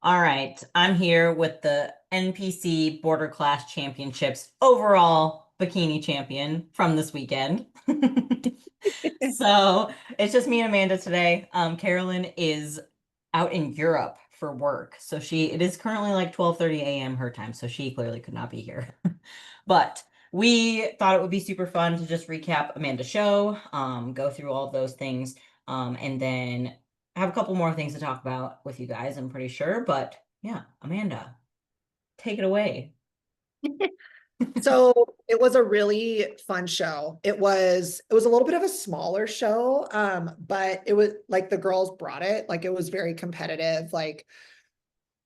All right, I'm here with the NPC Border Clash Championships overall bikini champion from this weekend. So it's just me and Amanda today. Carolyn is out in Europe for work. So it is currently like 12:30 a.m. her time, so she clearly could not be here. But we thought it would be super fun to just recap Amanda's show, go through all of those things, and then I have a couple more things to talk about with you guys, I'm pretty sure. But yeah, Amanda, take it away. So it was a really fun show. It was a little bit of a smaller show, but it was like the girls brought it. Like it was very competitive. Like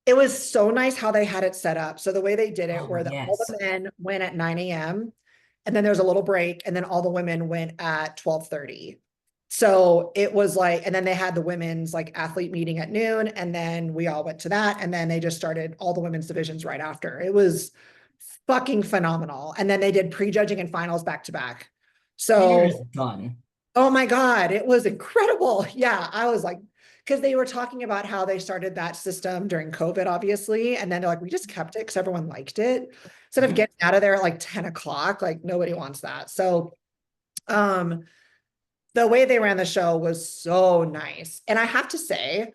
it was so nice how they had it set up. So the way they did it, Oh, where all yes. the men went at 9 a.m. and then there's a little break, and then all the women went at 12:30. So it was like, and then they had the women's like athlete meeting at noon, and then we all went to that, and then they just started all the women's divisions right after. It was fucking phenomenal. And then they did prejudging and finals back to back. And you're So, just done. oh my God, it was incredible. Yeah, I was like, because they were talking about how they started that system during COVID, obviously. And then they're like, we just kept it because everyone liked it. Instead of Mhm. getting out of there at like 10 o'clock, like nobody wants that. So, um, the way they ran the show was so nice. And I have to say,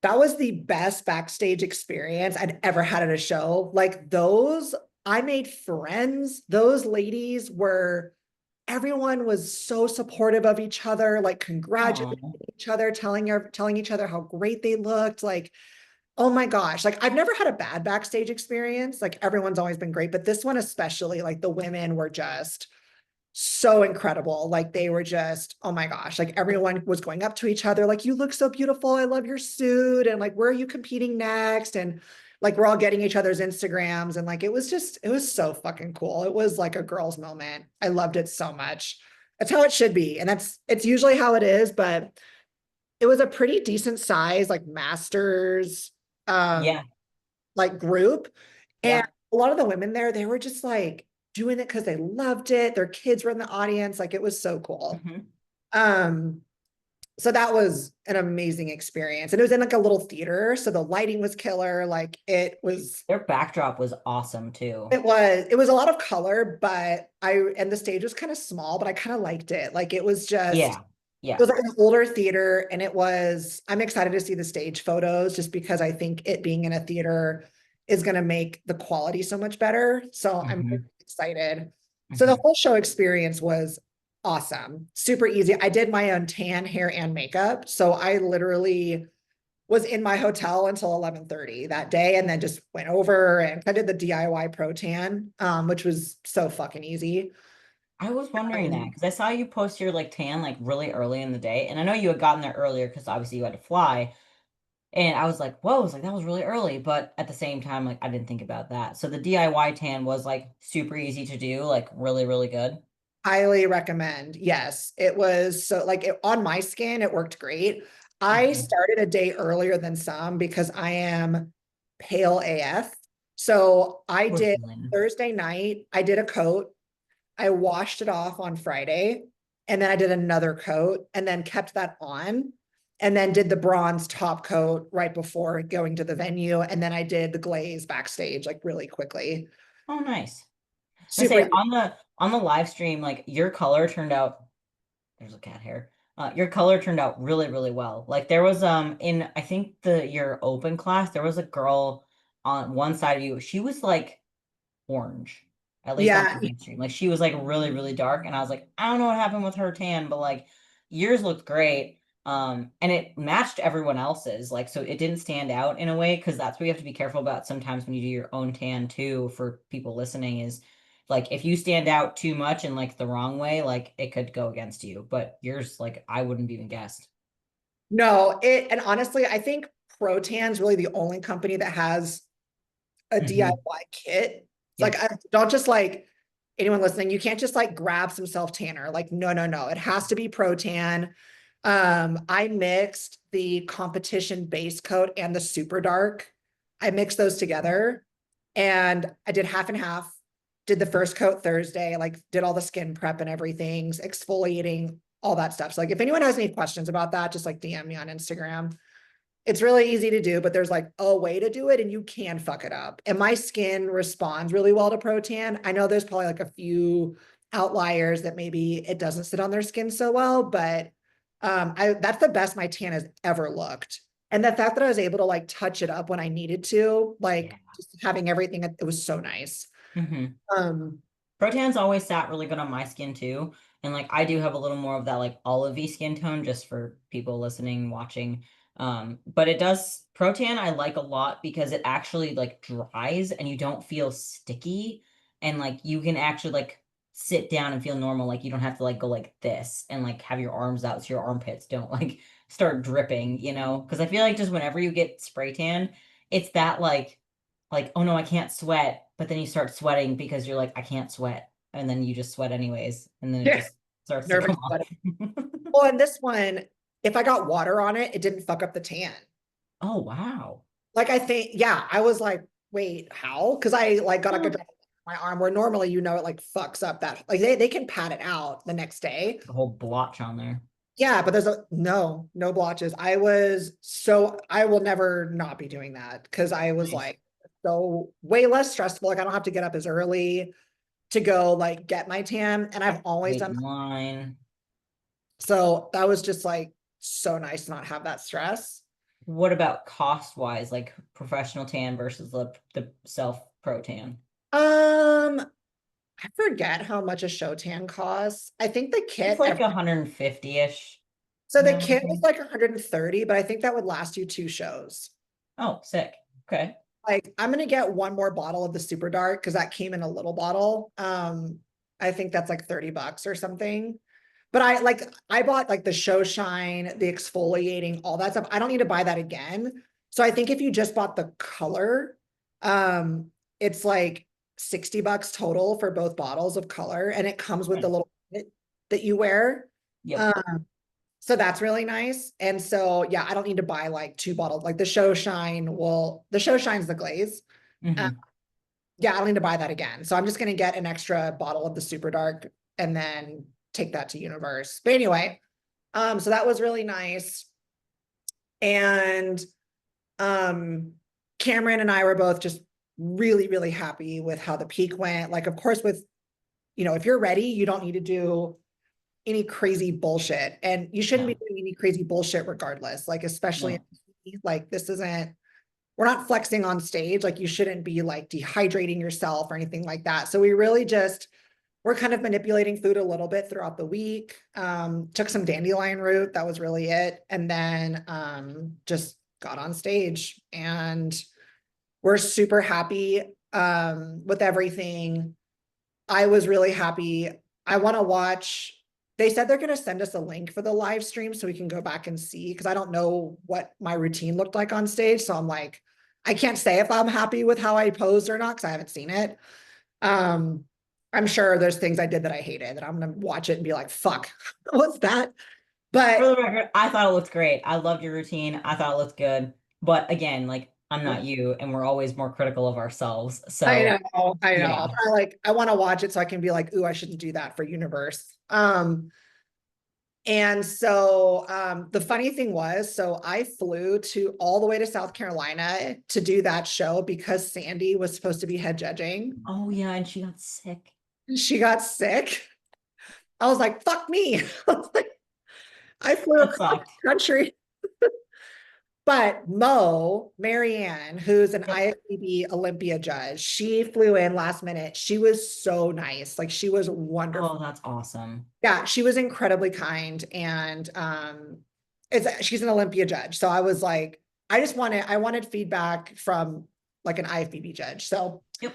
that was the best backstage experience I'd ever had at a show. Like those, I made friends. Those ladies were, everyone was so supportive of each other, like congratulating Oh, each other, telling each other how great they looked. Like, oh my gosh, like I've never had a bad backstage experience. Like everyone's always been great, but this one especially, like the women were just so incredible. Like they were just, oh my gosh, like everyone was going up to each other, like, you look so beautiful. I love your suit. And like, where are you competing next? And like, we're all getting each other's Instagrams. And like, it was so fucking cool. It was like a girl's moment. I loved it so much. That's how it should be. And it's usually how it is, but it was a pretty decent size, like masters, um, yeah. like group. And Yeah. a lot of the women there, they were just like doing it because they loved it. Their kids were in the audience. Like it was so cool. Mhm. Um, so that was an amazing experience. And it was in like a little theater. So the lighting was killer. Like Their backdrop was awesome too. it was a lot of color, but and the stage was kind of small, but I kind of liked it. Like Yeah. it Yeah. was like an older theater, and I'm excited to see the stage photos just because I think it being in a theater is going to make the quality so much better. So I'm really Hmm. excited. So the Hmm. whole show experience was awesome, super easy. I did my own tan, hair, and makeup. So I literally was in my hotel until 11:30 that day, and then just went over and I did the DIY pro tan, which was so fucking easy. I was wondering that Um, because I saw you post your like tan like really early in the day, and I know you had gotten there earlier because obviously you had to fly. And I was like, whoa, I was like, that was really early. But at the same time, like I didn't think about that. So the DIY tan was like super easy to do, like really, really good. Highly recommend. Yes, it was so like on my skin, it worked great. I Hmm. started a day earlier than some because I am pale AF. So I did Porcelain. Thursday night, I did a coat. I washed it off on Friday, and then I did another coat and then kept that on, and then did the bronze top coat right before going to the venue. And then I did the glaze backstage like really quickly. Oh, nice. I Super say easy. on the live stream, like your color turned out. There's a cat hair. Your color turned out really, really well. Like there was in I think the your open class, there was a girl on one side of you. She was like orange, at least on Yeah, the live stream. Like she was like really, really dark, and I was like, I don't know what happened with her tan, but like yours looked great. And it matched everyone else's, like so it didn't stand out in a way because that's what you have to be careful about sometimes when you do your own tan too. For people listening, is like if you stand out too much in like the wrong way, like it could go against you. But yours, like I wouldn't have even guessed. no, and honestly, I think Protan's really the only company that has a Hmm. DIY kit. It's like, Yeah. don't just like anyone listening, you can't just like grab some self tanner. Like, no, no, no. It has to be Protan. I mixed the competition base coat and the super dark. I mixed those together, and I did half and half. Did the first coat Thursday, like did all the skin prep and everything, exfoliating, all that stuff. So like if anyone has any questions about that, just like DM me on Instagram. It's really easy to do, but there's like a way to do it and you can fuck it up. And my skin responds really well to Protan. I know there's probably like a few outliers that maybe it doesn't sit on their skin so well, but that's the best my tan has ever looked. And the fact that I was able to like touch it up when I needed to, Yeah. like just having everything, it was so nice. Hmm. Um, Protan's always sat really good on my skin too. And like I do have a little more of that like olivey skin tone just for people listening, watching. But it does Protan I like a lot because it actually like dries and you don't feel sticky and like you can actually like sit down and feel normal. Like you don't have to like go like this and like have your arms out so your armpits don't like start dripping, you know? Because I feel like just whenever you get spray tan, it's that like, oh no, I can't sweat. But then you start sweating because you're like, I can't sweat. And then you just sweat anyways. And then it yeah, just starts to nervous come off. sweating. Well, and this one, if I got water on it, it didn't fuck up the tan. Oh, wow. Like I think, yeah, I was like, wait, how? Because I like got like a Huh. drop on my arm where normally it like fucks up that like they can pat it out the next day. The whole blotch on there. Yeah, but there's no blotches. I will never not be doing that because I was Nice. like so way less stressful. Like I don't have to get up as early to go like get my tan. And I've always Wait done in that. line. So that was just like so nice to not have that stress. What about cost wise, like professional tan versus the self pro tan? Um, I forget how much a show tan costs. I think the It's kit, like 150-ish so the now, I kit was think. like 130, but I think that would last you 2 shows. Oh, sick. Okay. Like I'm gonna get one more bottle of the super dark because that came in a little bottle. I think that's like $30 or something. But I bought like the show shine, the exfoliating, all that stuff. I don't need to buy that again. So I think if you just bought the color, um, it's like $60 total for both bottles of color, and it comes with the Nice. little kit that you wear. Yep. So that's really nice. And so, yeah, I don't need to buy like 2 bottles. Like the show shine's the glaze. Uh, Hmm. yeah, I don't need to buy that again. So I'm just going to get an extra bottle of the super dark and then take that to Universe. But anyway, so that was really nice. And, um, Cameron and I were both just really, really happy with how the peak went. Like, of course, if you're ready, you don't need to do any crazy bullshit. And you shouldn't be No. doing any crazy bullshit regardless. Like, especially No. like we're not flexing on stage. Like you shouldn't be like dehydrating yourself or anything like that. So we're kind of manipulating food a little bit throughout the week. Took some dandelion root. That was really it. And then just got on stage and we're super happy with everything. I was really happy. I want to watch. They said they're going to send us a link for the live stream so we can go back and see because I don't know what my routine looked like on stage. So I'm like, I can't say if I'm happy with how I posed or not because I haven't seen it. Um, I'm sure there's things I did that I hated that I'm going to watch it and be like, fuck, what's that? For But the record, I thought it looked great. I loved your routine. I thought it looked good. But again, like I'm not you, and we're always more critical of ourselves. I So know, I know. yeah. I want to watch it so I can be like, ooh, I shouldn't do that for Universe. And so the funny thing was, so I flew to all the way to South Carolina to do that show because Sandy was supposed to be head judging. Oh yeah, and she got sick. She got sick. I was like, fuck me. I flew That across sucked. the country. But Marianne, who's an Yep. IFBB Olympia judge, she flew in last minute. She was so nice. Like she was wonderful. Oh, that's awesome. Yeah, she was incredibly kind and she's an Olympia judge. So I was like, I wanted feedback from like an IFBB judge. So Yep.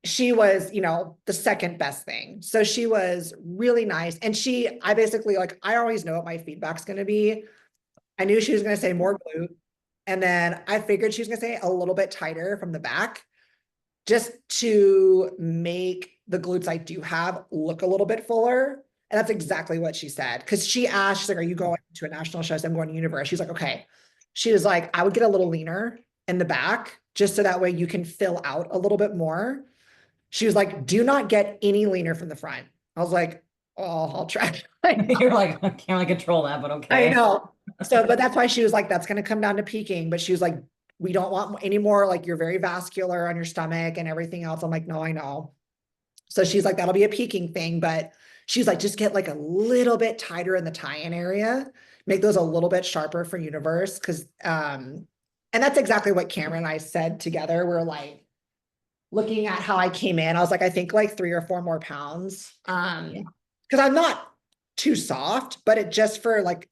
she was, the second best thing. So she was really nice. And I basically like, I always know what my feedback's going to be. I knew she was going to say more glute. And then I figured she was going to say a little bit tighter from the back just to make the glutes I do have look a little bit fuller. And that's exactly what she said. Cause she asked, she's like, are you going to a national show? I said, I'm going to Universe. She's like, okay. She was like, I would get a little leaner in the back just so that way you can fill out a little bit more. She was like, do not get any leaner from the front. I was like, oh, I'll try. I You're like, I can't really control that, but I okay. know. So, but that's why she was like, that's going to come down to peaking. But she was like, we don't want any more. Like, you're very vascular on your stomach and everything else. I'm like, no, I know. So she's like, that'll be a peaking thing. But she's like, just get like a little bit tighter in the tie-in area, make those a little bit sharper for universe. And that's exactly what Cameron and I said together. We're like, looking at how I came in, I was like, I think like 3 or 4 more pounds. Yeah. Because I'm not too soft, but it just for like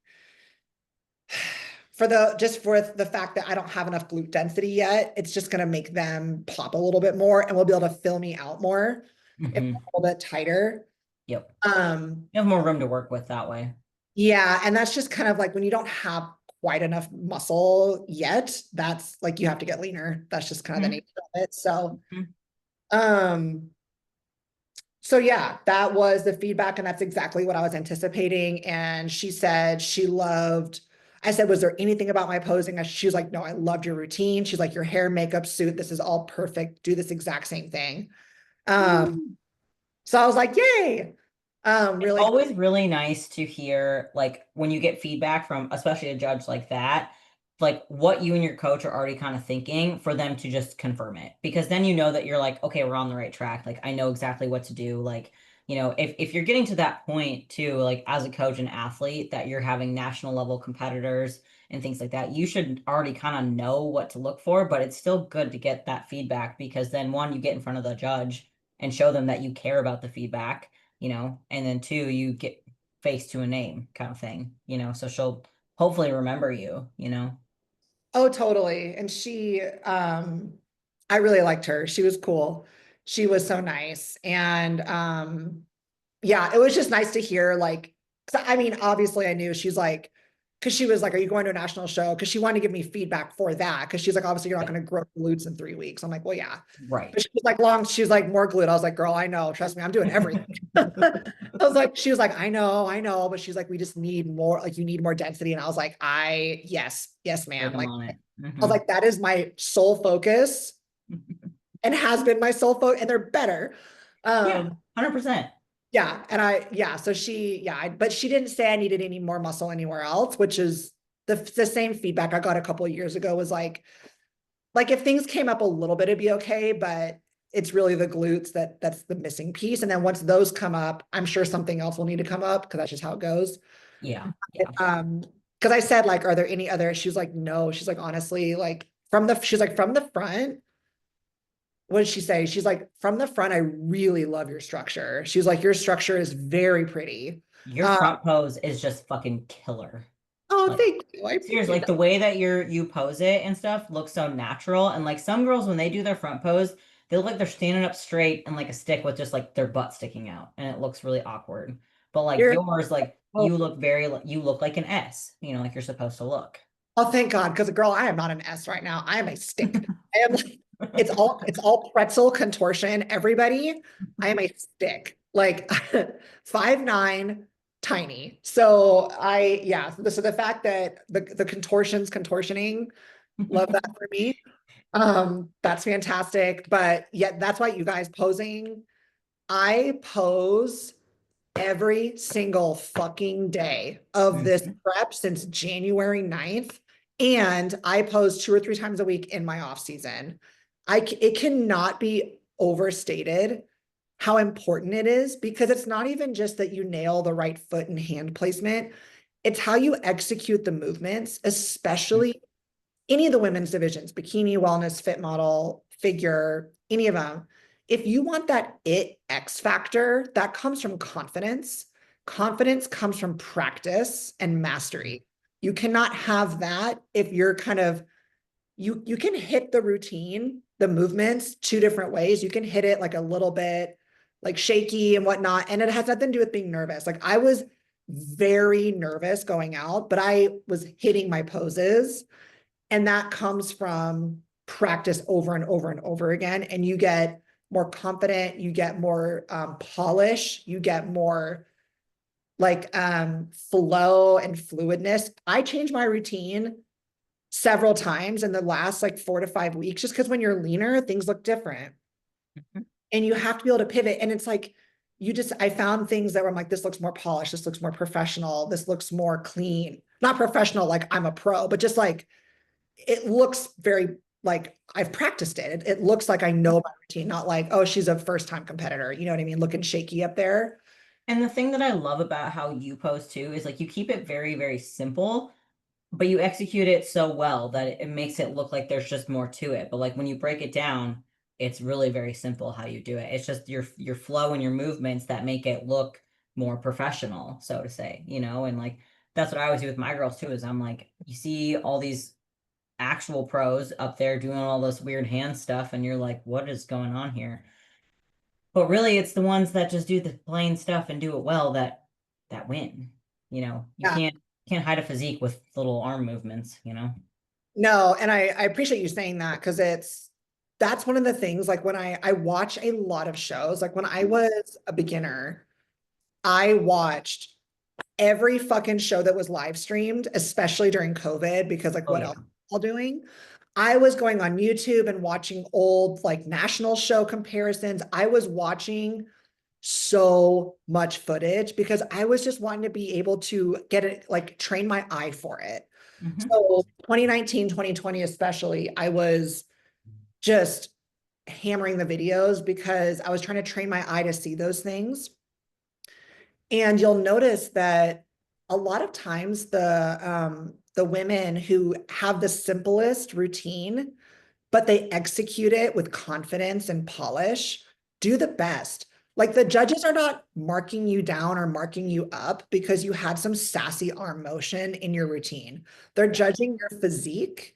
for the fact that I don't have enough glute density yet, it's just gonna make them pop a little bit more and we'll be able to fill me out more if Hmm. I'm a little bit tighter. Yep. Um, You have more room to work with that way. yeah, and that's just kind of like when you don't have quite enough muscle yet, that's like you have to get leaner. That's just kind of the Hmm. nature of it. So Hmm. um So yeah, that was the feedback, and that's exactly what I was anticipating. And she said she loved, I said, was there anything about my posing? She was like, no, I loved your routine. She's like, your hair, makeup, suit, this is all perfect. Do this exact same thing. Woo. So I was like, yay. It's Really, always really nice to hear, like, when you get feedback from, especially a judge like that, like what you and your coach are already kind of thinking for them to just confirm it. Because then you know that you're like, okay, we're on the right track. Like, I know exactly what to do. Like, if you're getting to that point too, like as a coach and athlete, that you're having national level competitors and things like that, you should already kind of know what to look for. But it's still good to get that feedback because then one, you get in front of the judge and show them that you care about the feedback, and then two, you get face to a name kind of thing, so she'll hopefully remember you. oh, totally. And I really liked her. She was cool. She was so nice. And yeah, it was just nice to hear like, 'cause I mean, obviously I knew she's like, because she was like, are you going to a national show? Because she wanted to give me feedback for that. Because she's like, obviously you're not Yep. going to grow glutes in 3 weeks. I'm like, well, yeah. Right. But she was like, she's like, more glute. I was like, girl, I know. Trust me, I'm doing everything. I was like, she was like, I know. But she's like, we just need more, like, you need more density. And I was like, yes, ma'am. Working Like, on it. I was like, that is my sole focus and has been my sole focus, and they're better. Yeah, Um, 100%. yeah, so but she didn't say I needed any more muscle anywhere else, which is the same feedback I got a couple of years ago was like if things came up a little bit, it'd be okay, but it's really the glutes that's the missing piece. And then once those come up, I'm sure something else will need to come up because that's just how it goes. Yeah, yeah. Um, because I said, like, are there any other? She was like, no. She's like, honestly, like she's like, from the front, what did she say? She's like, from the front, I really love your structure. She's like, your structure is very pretty. Your Um, front pose is just fucking killer. oh, Like, thank you. I seriously, appreciate like that. the way that you pose it and stuff looks so natural. And like some girls, when they do their front pose, they look like they're standing up straight and like a stick with just like their butt sticking out, and it looks really awkward. But like You're yours, like oh, you look like an S, like you're supposed to look. oh, thank God, because girl, I am not an S right now. I am a stick. I am like, it's all pretzel contortion. Everybody, I am a stick. Like 5'9", tiny. So So the fact that the contortioning, love that for me. That's fantastic. But yet that's why you guys posing. I pose every single fucking day of this Mhm. prep since January 9th. And I pose 2 or 3 times a week in my off season. It cannot be overstated how important it is because it's not even just that you nail the right foot and hand placement. It's how you execute the movements, especially any of the women's divisions, bikini, wellness, fit model, figure, any of them. If you want that X factor, that comes from confidence. Confidence comes from practice and mastery. You cannot have that if you're kind of you can hit the routine, the movements 2 different ways. You can hit it like a little bit like shaky and whatnot, and it has nothing to do with being nervous. Like I was very nervous going out, but I was hitting my poses, and that comes from practice over and over and over again. And you get more confident, you get more polish, you get more like flow and fluidness. I changed my routine several times in the last like 4 to 5 weeks, just because when you're leaner, things look different. Mhm. And you have to be able to pivot. And it's like I found things that were like, this looks more polished, this looks more professional, this looks more clean. Not professional, like I'm a pro, but just like it looks very like I've practiced it. It looks like I know my routine, not like, oh, she's a first time competitor. You know what I mean? Looking shaky up there. And the thing that I love about how you post too is like you keep it very, very simple, but you execute it so well that it makes it look like there's just more to it. But like when you break it down, it's really very simple how you do it. It's just your flow and your movements that make it look more professional, so to say, you know? And like that's what I always do with my girls too, is I'm like, you see all these actual pros up there doing all this weird hand stuff, and you're like, what is going on here? But really it's the ones that just do the plain stuff and do it well that win. You know, you Yeah. can't hide a physique with little arm movements, you know? No, and I appreciate you saying that because that's one of the things like when I watch a lot of shows, like when I was a beginner, I watched every fucking show that was live streamed, especially during COVID, because like Oh what yeah. else was all doing? I was going on YouTube and watching old like national show comparisons. I was watching so much footage because I was just wanting to be able to get it, like train my eye for it. Hmm. So 2019, 2020, especially, I was just hammering the videos because I was trying to train my eye to see those things. And you'll notice that a lot of times the women who have the simplest routine, but they execute it with confidence and polish, do the best. Like the judges are not marking you down or marking you up because you had some sassy arm motion in your routine. They're Yeah. judging your physique,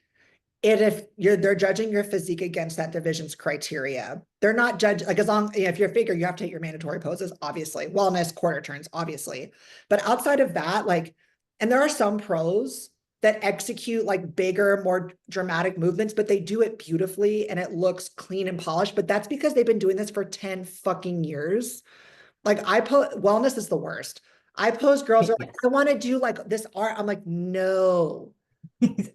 and if they're judging your physique against that division's criteria. They're not judging like as long, if you're a figure, you have to hit your mandatory poses, obviously, wellness, quarter turns, obviously. But outside of that, like, and there are some pros that execute like bigger, more dramatic movements, but they do it beautifully and it looks clean and polished. But that's because they've been doing this for 10 fucking years. Like wellness is the worst. I pose girls are like, Yes. I want to do like this art. I'm like, no,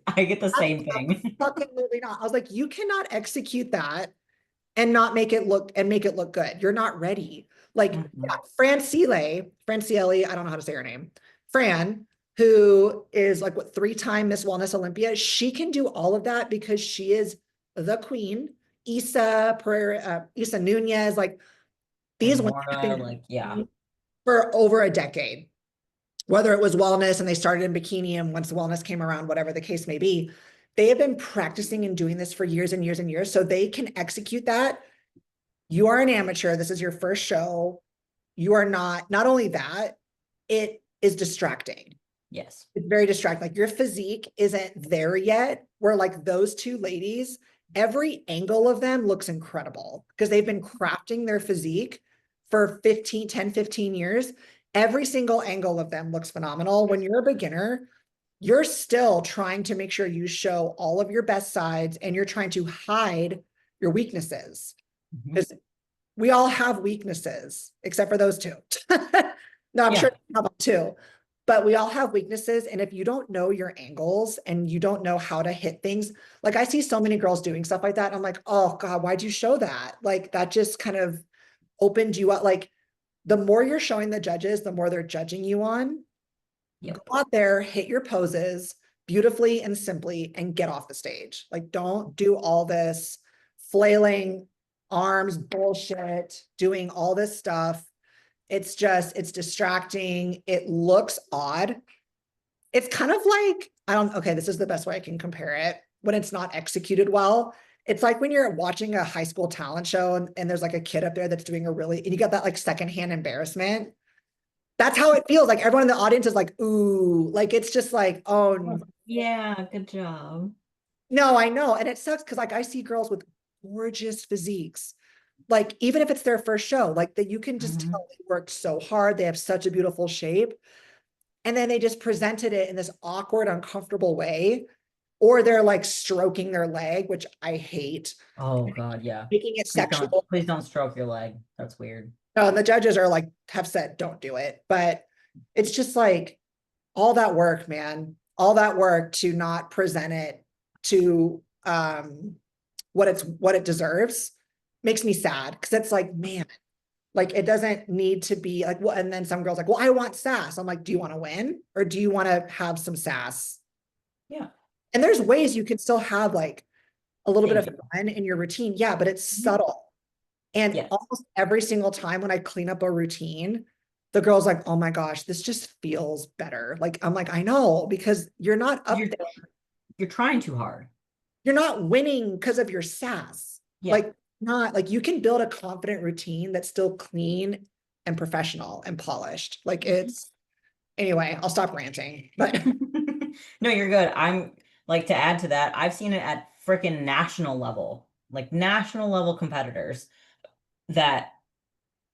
I get the same thing. absolutely not. I was like, you cannot execute that and not make it look good. You're not ready. Like yeah, Mhm. Franciele, I don't know how to say her name. Fran, who is like what 3-time Miss Wellness Olympia, she can do all of that because she is the queen. Isa Pereira, Isa Nunez, like And these women have Laura, been like, yeah. for over a decade, whether it was wellness and they started in bikini and once wellness came around, whatever the case may be, they have been practicing and doing this for years and years and years. So they can execute that. You are an amateur. This is your first show. You are not only that, it is distracting. Yes. It's very distracting. Like your physique isn't there yet. Where like those two ladies, every angle of them looks incredible because they've been crafting their physique for 15 years. Every single angle of them looks phenomenal. When you're a beginner, you're still trying to make sure you show all of your best sides and you're trying to hide your weaknesses Hmm. because we all have weaknesses, except for those two. No, I'm sure Yeah. you have them too, but we all have weaknesses. And if you don't know your angles and you don't know how to hit things, like I see so many girls doing stuff like that. I'm like, oh God, why'd you show that? Like that just kind of opened you up. Like the more you're showing the judges, the more they're judging you on. Go Yep. out there, hit your poses beautifully and simply, and get off the stage. Like, don't do all this flailing arms bullshit, doing all this stuff. It's distracting. It looks odd. It's kind of like, okay, this is the best way I can compare it when it's not executed well. It's like when you're watching a high school talent show and there's like a kid up there that's doing and you got that like secondhand embarrassment. That's how it feels. Like everyone in the audience is like, ooh, like it's just like, oh Yeah, good job. no, I know. And it sucks because like I see girls with gorgeous physiques. Like even if it's their first show, like that you can just Hmm. tell they worked so hard. They have such a beautiful shape. And then they just presented it in this awkward, uncomfortable way. Or they're like stroking their leg, which I hate, Oh God, yeah. making it sexual. Please don't stroke your leg. That's weird. And the judges are like, have said, don't do it. But it's just like, all that work, man, all that work to not present it to what it deserves makes me sad because it's like, man, Like it doesn't need to be like, well, and then some girls like, well, I want sass. I'm like, do you want to win or do you want to have some sass? Yeah. And there's ways you can still have like a little bit Thank of you. fun in your routine. Yeah, but it's Mhm. subtle. And Yes. almost every single time when I clean up a routine, the girl's like, oh my gosh, this just feels better. Like, I'm like, I know, because you're not up You're there. you're trying too hard. You're not winning because of your sass. Yeah. Like, not like you can build a confident routine that's still clean and professional and polished. Like, it's anyway, I'll stop ranting. But No, you're good. I'm like to add to that, I've seen it at freaking national level, like national level competitors that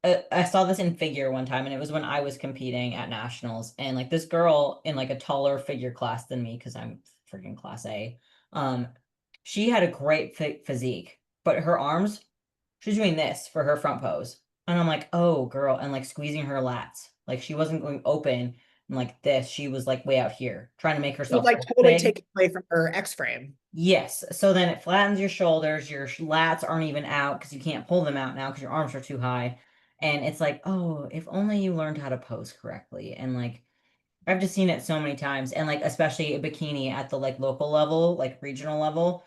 I saw this in figure one time, and it was when I was competing at nationals, and like this girl in like a taller figure class than me, because I'm freaking class A, um, she had a great physique, but her arms, she's doing this for her front pose, and I'm like, oh girl, and like squeezing her lats, like she wasn't going open and like this, she was like way out here, trying to make would herself like look totally big. take it away from her X frame. Yes. So then it flattens your shoulders, your lats aren't even out because you can't pull them out now because your arms are too high. And it's like, oh, if only you learned how to pose correctly. And like, I've just seen it so many times. And like, especially a bikini at the like local level, like regional level,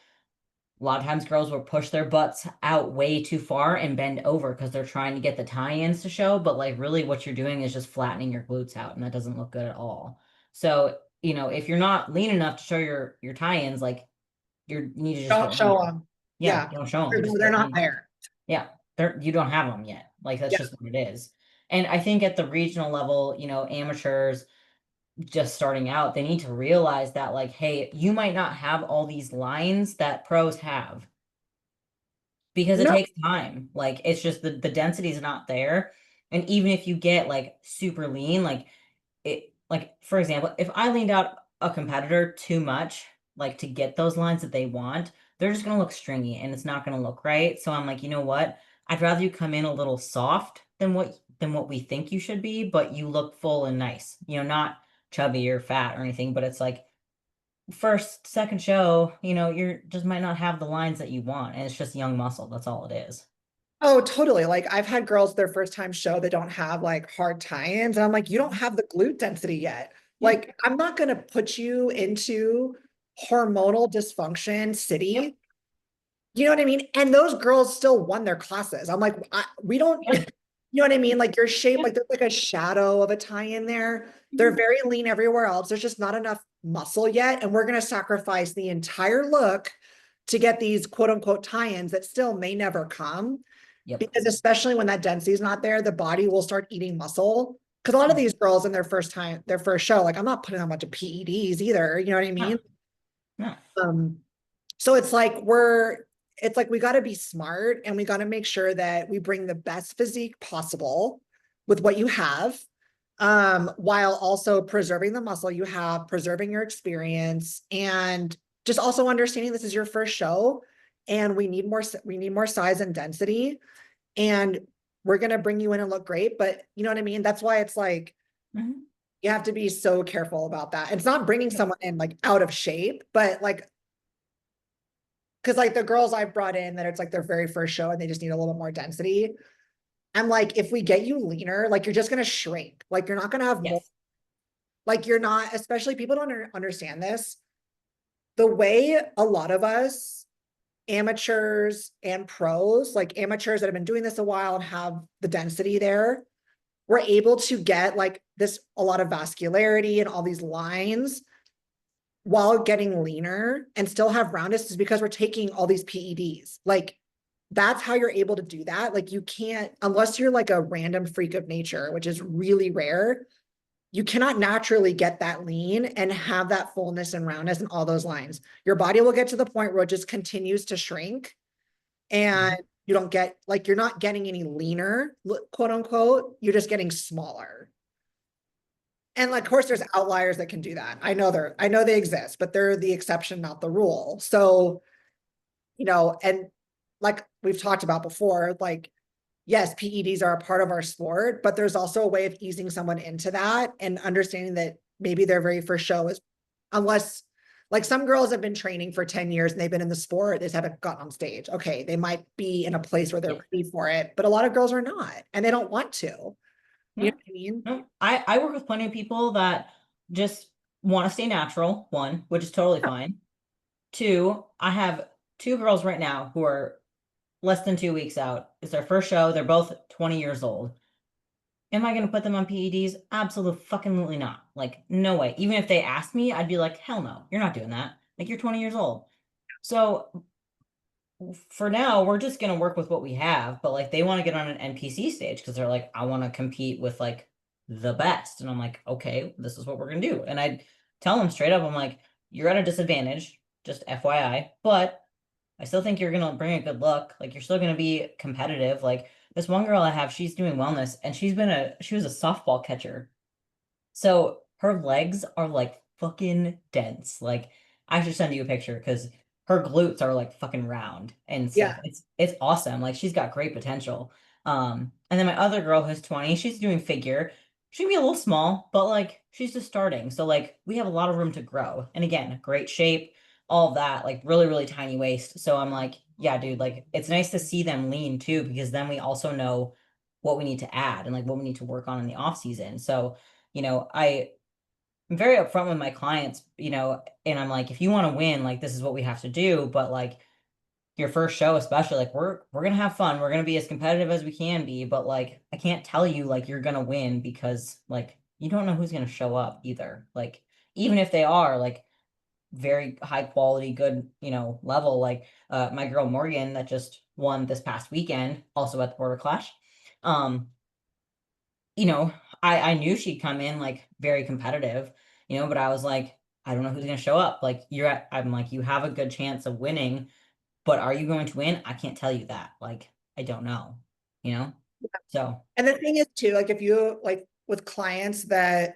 a lot of times girls will push their butts out way too far and bend over because they're trying to get the tie-ins to show. But like, really, what you're doing is just flattening your glutes out, and that doesn't look good at all. So, if you're not lean enough to show your tie-ins, like, you need to just Don't get lean. show them. Yeah, Yeah. don't show them. They're, Just they're get not lean. there. Yeah, you don't have them yet. Like that's Yeah. just what it is. And I think at the regional level, amateurs just starting out, they need to realize that like, hey, you might not have all these lines that pros have because it No. takes time. Like it's just the density is not there. And even if you get like super lean, like for example, if I leaned out a competitor too much, like to get those lines that they want, they're just gonna look stringy and it's not gonna look right. So I'm like, you know what? I'd rather you come in a little soft than what we think you should be, but you look full and nice. Not chubby or fat or anything, but it's like first, second show, you're just might not have the lines that you want, and it's just young muscle. That's all it is. Oh, totally. Like I've had girls their first time show that don't have like hard tie-ins. And I'm like, you don't have the glute density yet. Yeah. Like, I'm not going to put you into hormonal dysfunction Yep. city. You know what I mean? And those girls still won their classes. I'm like, we don't, you Yep. know what I mean? Like your shape, Yep. like there's like a shadow of a tie-in there. They're Mhm. very lean everywhere else. There's just not enough muscle yet. And we're going to sacrifice the entire look to get these quote unquote tie-ins that still may never come. Yep. Because especially when that density is not there, the body will start eating muscle. Because a lot of these girls in their first time, their first show, like I'm not putting on a bunch of PEDs either. You know what I No. mean? No. Um, so it's like we got to be smart and we got to make sure that we bring the best physique possible with what you have, while also preserving the muscle you have, preserving your experience, and just also understanding this is your first show, and we need more size and density, and we're gonna bring you in and look great. But you know what I mean? That's why it's like Mhm. you have to be so careful about that. It's not bringing Yep. someone in like out of shape, but like because like the girls I've brought in that it's like their very first show and they just need a little bit more density. I'm like, if we get you leaner, like you're just gonna shrink. Like you're not gonna have more. Yes. Like you're not, especially people don't understand this. The way a lot of us amateurs and pros, like amateurs that have been doing this a while and have the density there, we're able to get like this a lot of vascularity and all these lines while getting leaner and still have roundness is because we're taking all these PEDs. Like that's how you're able to do that. Like you can't, unless you're like a random freak of nature, which is really rare, you cannot naturally get that lean and have that fullness and roundness and all those lines. Your body will get to the point where it just continues to shrink and Mhm. you don't get like you're not getting any leaner, quote unquote. You're just getting smaller. And like, of course, there's outliers that can do that. I know they exist, but they're the exception, not the rule. So, and like we've talked about before, like, yes, PEDs are a part of our sport, but there's also a way of easing someone into that and understanding that maybe their very first show is, unless Like some girls have been training for 10 years and they've been in the sport, they just haven't gotten on stage. Okay, they might be in a place where they're Yeah. ready for it, but a lot of girls are not and they don't want to. You know No, what I mean? no. I work with plenty of people that just want to stay natural, one, which is totally fine. Two, I have two girls right now who are less than 2 weeks out. It's their first show. They're both 20 years old. Am I going to put them on PEDs? Absolutely fucking not. Like, no way. Even if they asked me, I'd be like, hell no, you're not doing that. Like, you're 20 years old. So for now, we're just gonna work with what we have, but like they want to get on an NPC stage because they're like, I want to compete with like the best. And I'm like, okay, this is what we're gonna do. And I tell them straight up, I'm like, you're at a disadvantage, just FYI, but I still think you're gonna bring a good look. Like you're still gonna be competitive. Like this one girl I have, she's doing wellness and she was a softball catcher, so her legs are like fucking dense. Like I should send you a picture because her glutes are like fucking round and Yeah. stuff. It's awesome. Like she's got great potential. And then my other girl who's 20, she's doing figure. She can be a little small, but like she's just starting. So like we have a lot of room to grow. And again, great shape, all of that, like really, really tiny waist. So I'm like, yeah, dude, like it's nice to see them lean too, because then we also know what we need to add and like what we need to work on in the off season. So I'm very upfront with my clients, and I'm like, if you want to win, like this is what we have to do. But like your first show, especially, like we're gonna have fun. We're gonna be as competitive as we can be, but like I can't tell you like you're gonna win because like you don't know who's gonna show up either. Like even if they are like very high quality, good, level, like my girl Morgan that just won this past weekend, also at the Border Clash. Um, you know, I knew she'd come in like very competitive, but I was like, I don't know who's gonna show up. Like I'm like, you have a good chance of winning, but are you going to win? I can't tell you that. Like, I don't know, you know? So, And the thing is too, like if you like with clients that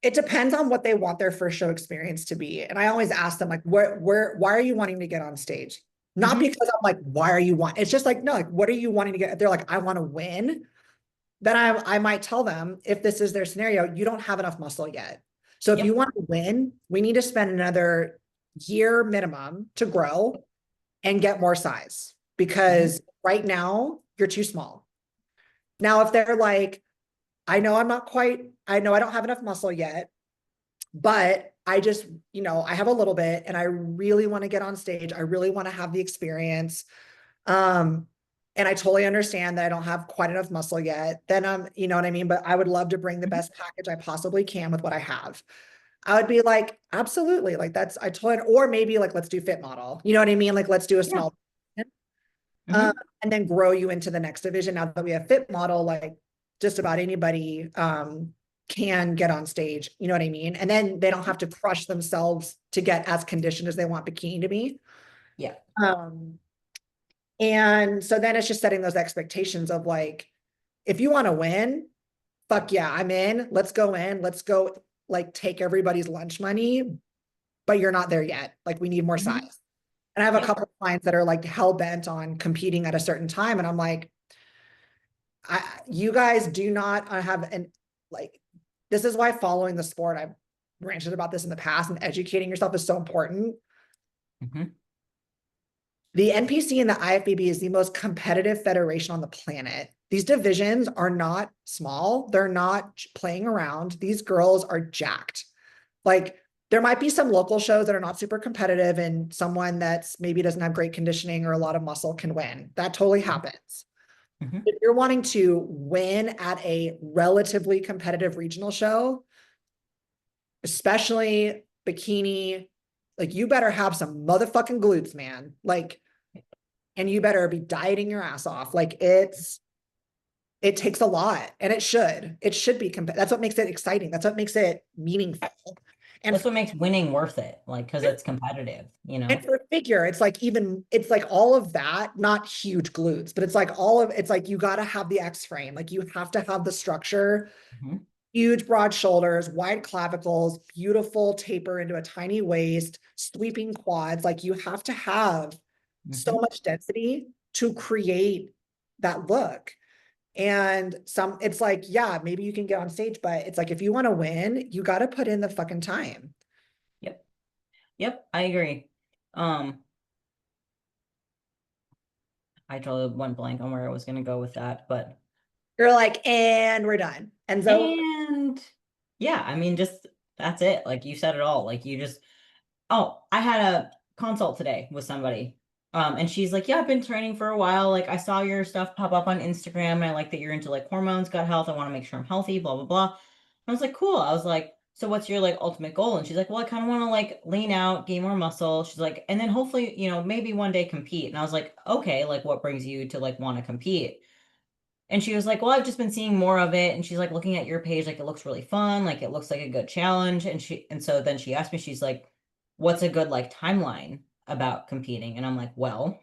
it depends on what they want their first show experience to be. And I always ask them like, why are you wanting to get on stage? Not hmm because I'm like, why are you want? It's just like, no, like, what are you wanting to get? They're like, I want to win. Then I might tell them if this is their scenario, you don't have enough muscle yet. So if you yep. want to win, we need to spend another year minimum to grow and get more size hmm because right now you're too small. Now, if they're like, I know I'm not quite, I know I don't have enough muscle yet, but I just, I have a little bit and I really want to get on stage. I really want to have the experience. Um, and I totally understand that I don't have quite enough muscle yet. Then you know what I mean? But I would love to bring the hmm best package I possibly can with what I have. I would be like, absolutely. Like I totally, or maybe like, let's do fit model. You know what I mean? Like, let's do a Yeah. small, hmm and then grow you into the next division. Now that we have fit model, like just about anybody, can get on stage. You know what I mean? And then they don't have to crush themselves to get as conditioned as they want bikini to be. Yeah. Um, and so then it's just setting those expectations of like, if you want to win, fuck yeah, I'm in. Let's go in. Let's go like take everybody's lunch money, but you're not there yet. Like we need more hmm size. And I have a Yep. couple of clients that are like hell bent on competing at a certain time. And I'm like, you guys do not have an like, this is why following the sport, I've ranted about this in the past and educating yourself is so important. hmm The NPC and the IFBB is the most competitive federation on the planet. These divisions are not small. They're not playing around. These girls are jacked. Like there might be some local shows that are not super competitive and someone that's maybe doesn't have great conditioning or a lot of muscle can win. That totally happens. hmm If you're wanting to win at a relatively competitive regional show, especially bikini, like you better have some motherfucking glutes, man. Like, and you better be dieting your ass off. Like it takes a lot and it should be, that's what makes it exciting. That's what makes it meaningful. And That's what makes winning worth it. Like, because it's competitive, you And know? for figure, it's like even it's like all of that, not huge glutes, but it's like all of it's like you got to have the X frame, like you have to have the structure, hmm huge broad shoulders, wide clavicles, beautiful taper into a tiny waist, sweeping quads. Like you have to have so hmm much density to create that look. And it's like, yeah, maybe you can get on stage, but it's like if you want to win, you got to put in the fucking time. Yep. Yep, I agree. Um, I totally went blank on where I was gonna go with that, but You're like, and we're done. And so, and yeah, I mean, just that's it. Like you said it all. Like you just Oh, I had a consult today with somebody. And she's like, yeah, I've been training for a while. Like, I saw your stuff pop up on Instagram, and I like that you're into like hormones, gut health. I want to make sure I'm healthy, blah, blah, blah. I was like, cool. I was like, so what's your like ultimate goal? And she's like, well, I kind of want to like lean out, gain more muscle. She's like, and then hopefully, maybe one day compete. And I was like, okay, like what brings you to like want to compete? And she was like, well, I've just been seeing more of it. And she's like looking at your page, like it looks really fun, like it looks like a good challenge. And so then she asked me, she's like, what's a good like timeline about competing? And I'm like, well,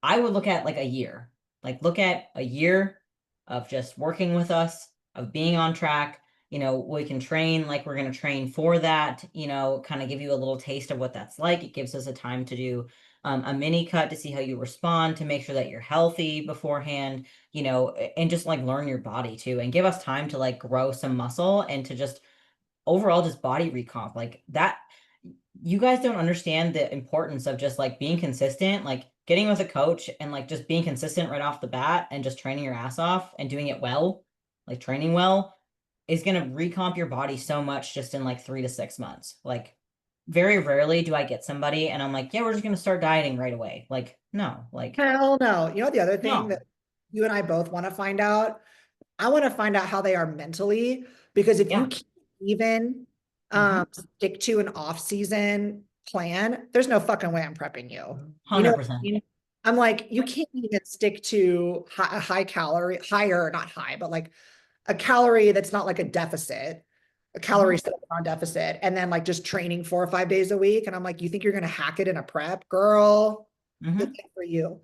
I would look at like a year. Like look at a year of just working with us, of being on track. We can train like we're going to train for that, kind of give you a little taste of what that's like. It gives us a time to do a mini cut to see how you respond, to make sure that you're healthy beforehand, and just like learn your body too, and give us time to like grow some muscle and to just overall just body recomp like that. You guys don't understand the importance of just like being consistent, like getting with a coach and like just being consistent right off the bat and just training your ass off and doing it well, like training well is going to recomp your body so much just in like 3 to 6 months. Like very rarely do I get somebody and I'm like, yeah, we're just going to start dieting right away. Like, no, like, hell no. You know, the other thing no. that you and I both want to find out, I want to find out how they are mentally, because if you Yeah. can't even Hmm. stick to an off-season plan, there's no fucking way I'm prepping you. You know what I 100%. mean? I'm like, you can't even stick to a high calorie, higher, not high, but like a calorie that's not like a deficit, a Hmm. calorie on deficit, and then like just training 4 or 5 days a week. And I'm like, you think you're gonna hack it in a prep, girl? Good Hmm. thing for you.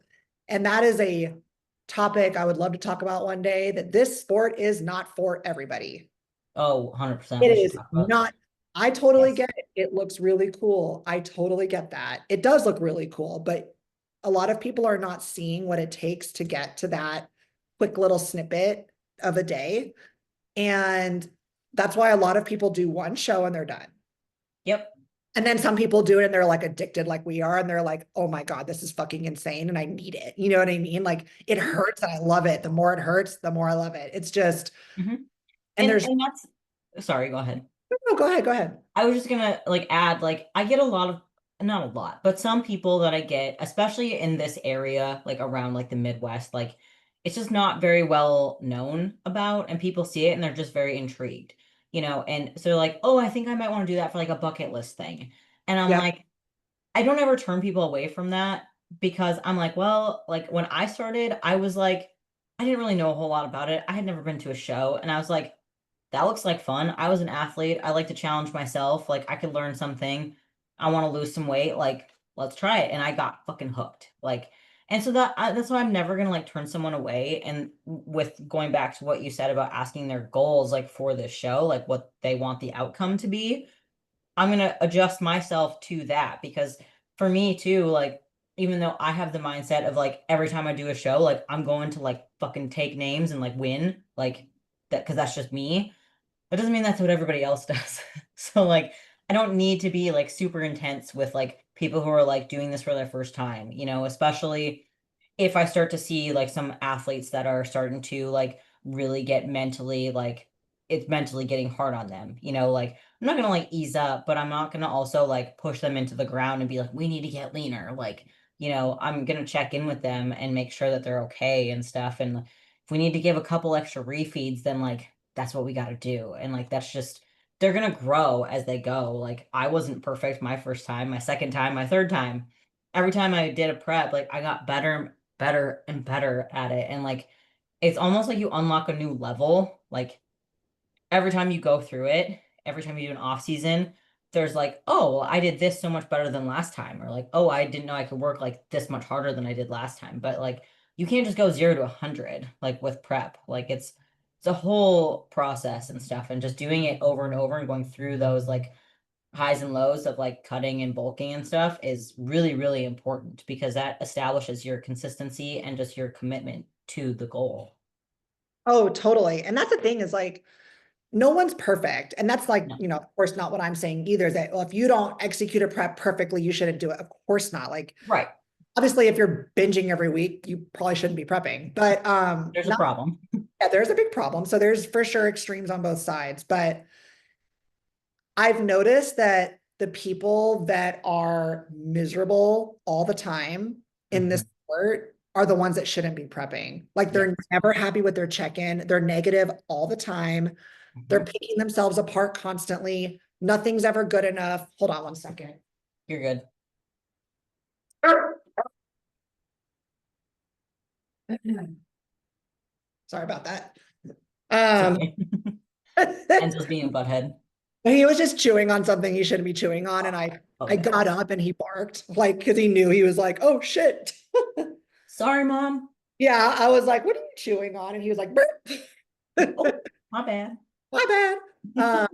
And that is a topic I would love to talk about one day, that this sport is not for everybody. Oh, 100%. It We should is talk about that. not. I totally Yes. get it. It looks really cool. I totally get that. It does look really cool, but a lot of people are not seeing what it takes to get to that quick little snippet of a day. And that's why a lot of people do one show and they're done. Yep. And then some people do it and they're like addicted like we are. And they're like, oh my God, this is fucking insane. And I need it. You know what I mean? Like it hurts and I love it. The more it hurts, the more I love it. It's just, Hmm. and And there's, and that's sorry, go ahead. no, go ahead, go ahead. I was just gonna like add, like I get a lot of, not a lot, but some people that I get, especially in this area, like around like the Midwest, like it's just not very well known about, and people see it and they're just very intrigued, and so they're like, oh, I think I might want to do that for like a bucket list thing. And I'm Yep. like, I don't ever turn people away from that because I'm like, well, like when I started, I was like, I didn't really know a whole lot about it. I had never been to a show, and I was like, that looks like fun. I was an athlete. I like to challenge myself. Like I could learn something. I want to lose some weight. Like let's try it. And I got fucking hooked. Like, and so that's why I'm never gonna like turn someone away. And with going back to what you said about asking their goals, like for this show, like what they want the outcome to be, I'm gonna adjust myself to that because for me too, like even though I have the mindset of like every time I do a show, like I'm going to like fucking take names and like win, like that because that's just me. That doesn't mean that's what everybody else does. So like I don't need to be like super intense with like people who are like doing this for their first time, especially if I start to see like some athletes that are starting to like really get mentally like it's mentally getting hard on them, like I'm not gonna like ease up, but I'm not gonna also like push them into the ground and be like, we need to get leaner. Like, I'm gonna check in with them and make sure that they're okay and stuff. And if we need to give a couple extra refeeds, then like that's what we gotta do. And like that's just they're gonna grow as they go. Like I wasn't perfect my first time, my second time, my third time. Every time I did a prep, like I got better and better at it. And like it's almost like you unlock a new level. Like every time you go through it, every time you do an off season, there's like, oh, well, I did this so much better than last time, or like, oh, I didn't know I could work like this much harder than I did last time. But like, you can't just go 0 to 100 like with prep. Like it's a whole process and stuff, and just doing it over and over and going through those like highs and lows of like cutting and bulking and stuff is really, really important because that establishes your consistency and just your commitment to the goal. Oh, totally. And that's the thing is like, no one's perfect. And that's like, No. you know, of course, not what I'm saying either, is that, well, if you don't execute a prep perfectly, you shouldn't do it. Of course not. Like, Right. obviously, if you're binging every week, you probably shouldn't be prepping, but There's a not, problem. yeah, there's a big problem. So there's for sure extremes on both sides, but I've noticed that the people that are miserable all the time in this Hmm. sport are the ones that shouldn't be prepping. Like Yes. they're never happy with their check-in. They're negative all the time. They're Hmm. picking themselves apart constantly. Nothing's ever good enough. Hold on one second. You're good. Sorry about that. It's Um, okay. Enzo's being a butthead. he was just chewing on something he shouldn't be chewing on, and I Okay. got up and he barked, like, because he knew, he was like, "Oh shit." Sorry, Mom. Yeah, I was like, "What are you chewing on?" And he was like, Oh, my bad. "My bad."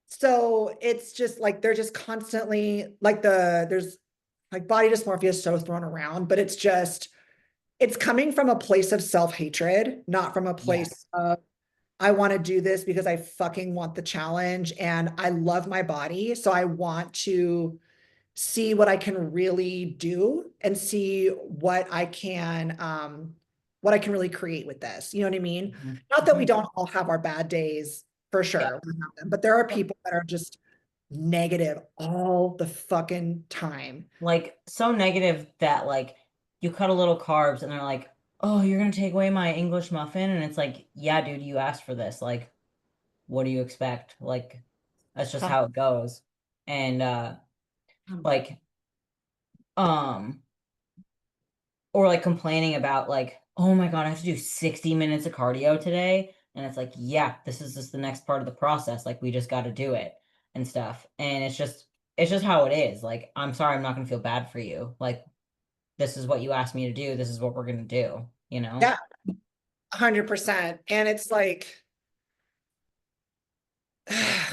So it's just like they're just constantly like there's like body dysmorphia is so thrown around, but it's coming from a place of self-hatred, not from a place Yes. of I want to do this because I fucking want the challenge and I love my body. So I want to see what I can really do and see what I can really create with this. You know what I mean? Hmm. Not that we Hmm. don't all have our bad days for Yep. sure, but there are Yep. people that are just negative all the fucking time. Like so negative that like you cut a little carbs and they're like, "Oh, you're gonna take away my English muffin?" And it's like, "Yeah, dude, you asked for this. Like, what do you expect?" Like, that's just Huh. how it goes. And like um or like complaining about like, "Oh my God, I have to do 60 minutes of cardio today." And it's like, "Yeah, this is just the next part of the process. Like we just got to do it and stuff." And it's just how it is. Like, I'm sorry, I'm not gonna feel bad for you. Like this is what you asked me to do. This is what we're gonna do, you know? Yeah, 100%. And it's like,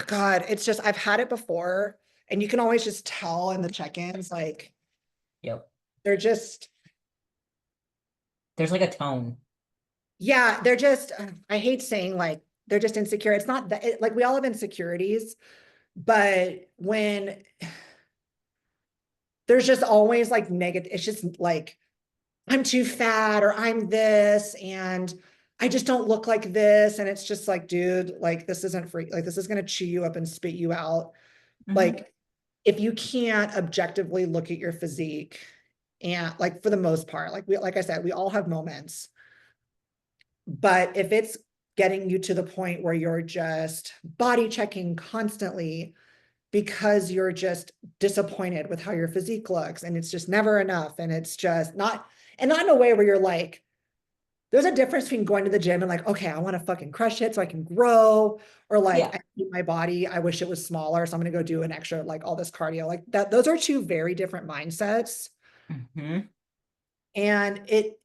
God, it's just, I've had it before, and you can always just tell in the check-ins, like, Yep. they're just, There's like a tone. yeah, they're just, I hate saying like, they're just insecure. It's not that, like, we all have insecurities, but when there's just always like negative, it's just like, I'm too fat or I'm this and I just don't look like this. And it's just like, dude, like, this isn't free. Like, this is going to chew you up and spit you out. Hmm. Like, if you can't objectively look at your physique, and like for the most part, like I said, we all have moments, but if it's getting you to the point where you're just body checking constantly because you're just disappointed with how your physique looks and it's just never enough and it's just not, and not in a way where you're like, there's a difference between going to the gym and like, okay, I want to fucking crush it so I can grow, or like Yeah. I hate my body, I wish it was smaller, so I'm gonna go do an extra like all this cardio. Like that, those are two very different mindsets. Hmm. And it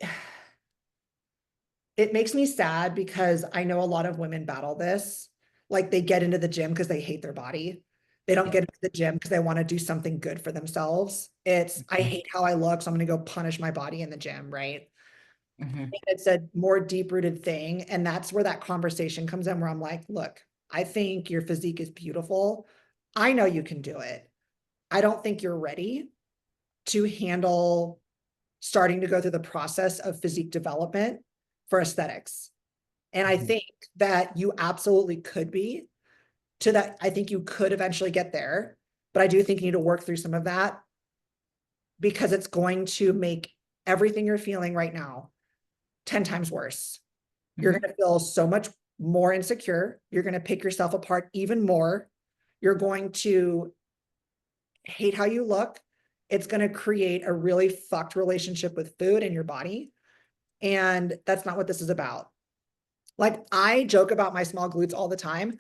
makes me sad because I know a lot of women battle this. Like they get into the gym because they hate their body. They don't Yep. get into the gym because they want to do something good for themselves. It's, I Hmm. hate how I look, so I'm going to go punish my body in the gym, right? Hmm. It's a more deep rooted thing. And that's where that conversation comes in, where I'm like, look, I think your physique is beautiful. I know you can do it. I don't think you're ready to handle starting to go through the process of physique development for aesthetics. And I Hmm. think that you absolutely could be to that. I think you could eventually get there, but I do think you need to work through some of that because it's going to make everything you're feeling right now 10 times worse. You're Hmm. going to feel so much more insecure. You're going to pick yourself apart even more. You're going to hate how you look. It's going to create a really fucked relationship with food and your body. And that's not what this is about. Like, I joke about my small glutes all the time.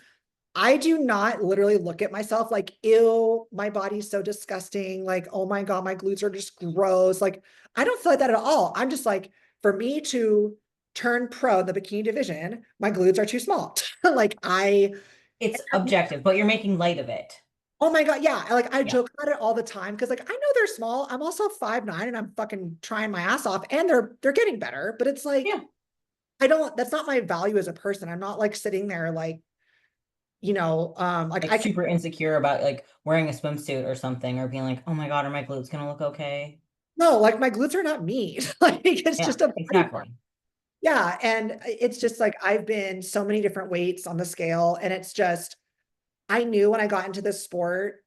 I do not literally look at myself like, ew, my body's so disgusting. Like, oh my God, my glutes are just gross. Like, I don't feel like that at all. I'm just like, for me to turn pro in the bikini division, my glutes are too small. Like, It's objective, but you're making light of it. oh my God, yeah. Like, I Yeah. joke about it all the time because, like, I know they're small. I'm also 5'9" and I'm fucking trying my ass off and they're getting better. But it's like, Yeah. I don't, that's not my value as a person. I'm not like sitting there like like Like I can, super insecure about like wearing a swimsuit or something, or being like, oh my God, are my glutes gonna look okay? no, like my glutes are not meat. Like it's Yeah, just a body part. exactly. Yeah. And it's just like I've been so many different weights on the scale. And it's just, I knew when I got into this sport,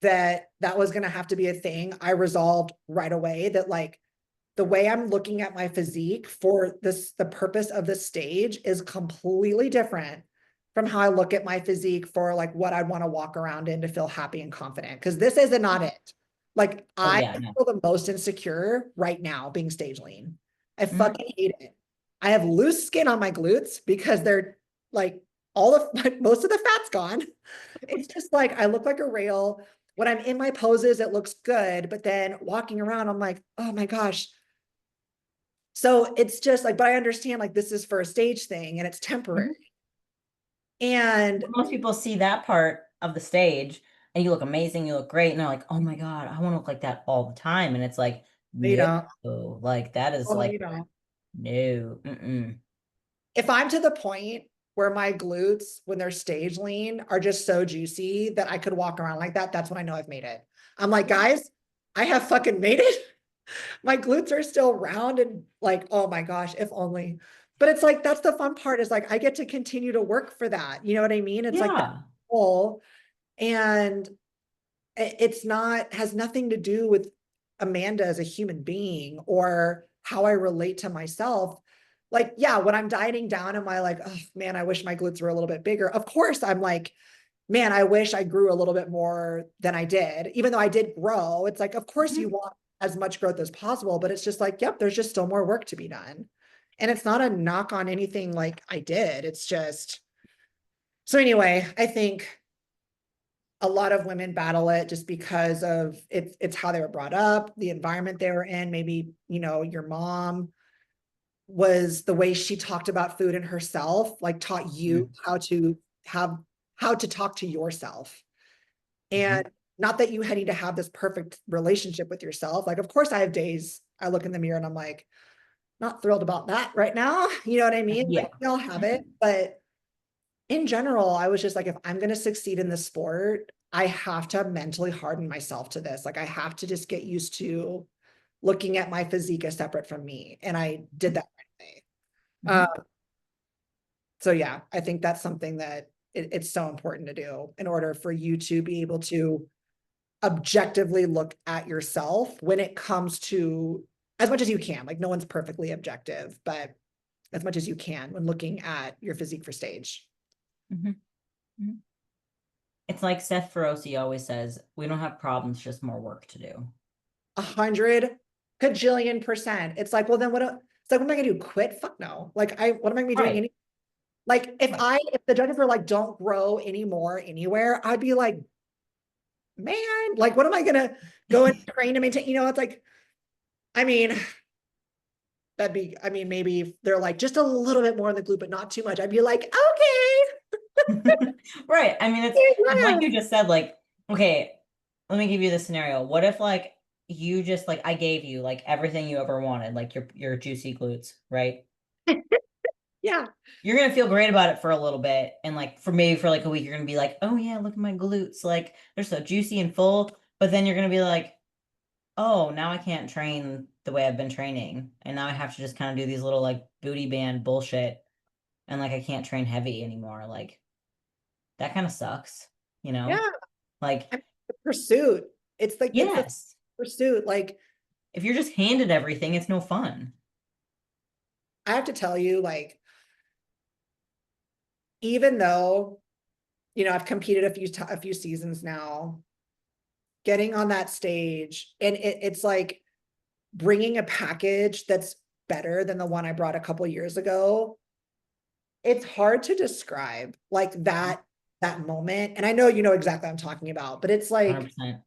that that was going to have to be a thing. I resolved right away that like the way I'm looking at my physique for this, the purpose of this stage is completely different from how I look at my physique for like what I want to walk around in to feel happy and confident. Cause this is not it. Like Oh I yeah, no. feel the most insecure right now being stage lean. I Mhm. fucking hate it. I have loose skin on my glutes because they're like all of most of the fat's gone. It's just like I look like a rail. When I'm in my poses, it looks good. But then walking around, I'm like, oh my gosh, so it's just like, but I understand like this is for a stage thing and it's temporary. Mhm. And Most people see that part of the stage and you look amazing, you look great, and they're like, oh my God, I want to look like that all the time. And it's like, you no, know, like that is oh, like, you know, no. Mm-mm. if I'm to the point where my glutes, when they're stage lean, are just so juicy that I could walk around like that, that's when I know I've made it. I'm like, guys, I have fucking made it. My glutes are still round and like, oh my gosh, if only. But it's like, that's the fun part is like, I get to continue to work for that. You know what I mean? It's like that Yeah. goal. And it's not, has nothing to do with Amanda as a human being or how I relate to myself. Like, yeah, when I'm dieting down, am I like, oh man, I wish my glutes were a little bit bigger? Of course, I'm like, man, I wish I grew a little bit more than I did, even though I did grow. It's like, of course, you Mhm. want as much growth as possible, but it's just like, yep, there's just still more work to be done. And it's not a knock on anything like I did. It's just, so anyway, I think a lot of women battle it just because of it's how they were brought up, the environment they were in. Maybe, your mom was the way she talked about food and herself, like taught you Mhm. have how to talk to yourself. Mhm. And not that you need to have this perfect relationship with yourself. Like, of course, I have days I look in the mirror and I'm like, not thrilled about that right now. You know what I mean? Yeah. Like, we all have it. Mhm. But in general, I was just like, if I'm going to succeed in this sport, I have to mentally harden myself to this. Like, I have to just get used to looking at my physique as separate from me. And I did that right away. Mhm. So yeah, I think that's something that it's so important to do in order for you to be able to objectively look at yourself when it comes to as much as you can. Like no one's perfectly objective, but as much as you can when looking at your physique for stage. Mhm. Mhm. It's like Seth Feroci always says, we don't have problems, just more work to do. 100 cajillion%. It's like, well, then it's like, what am I gonna do? Quit? Fuck no. Like what am I gonna be doing? Right. Like Right. if the judges were like, don't grow anymore anywhere, I'd be like, man, like, what am I gonna go and train to maintain? It's like, I mean, I mean, maybe if they're like just a little bit more in the glute, but not too much. I'd be like, okay, Right. I mean, it's like yeah. you just said, like, okay, let me give you the scenario. What if like you just like I gave you like everything you ever wanted, like your juicy glutes, right? Yeah. You're gonna feel great about it for a little bit, and like for maybe for like a week, you're gonna be like, oh yeah, look at my glutes, like they're so juicy and full. But then you're gonna be like, oh, now I can't train the way I've been training, and now I have to just kind of do these little like booty band bullshit, and like I can't train heavy anymore. Like that kind of sucks, you know? Yeah. Like, I mean, the pursuit. It's like it's the yes, pursuit. Like, if you're just handed everything, it's no fun. I have to tell you, like, even though, I've competed a few seasons now, getting on that stage, and it's like bringing a package that's better than the one I brought a couple years ago. It's hard to describe like that moment. And I know you know exactly what I'm talking about, but it's like 100%.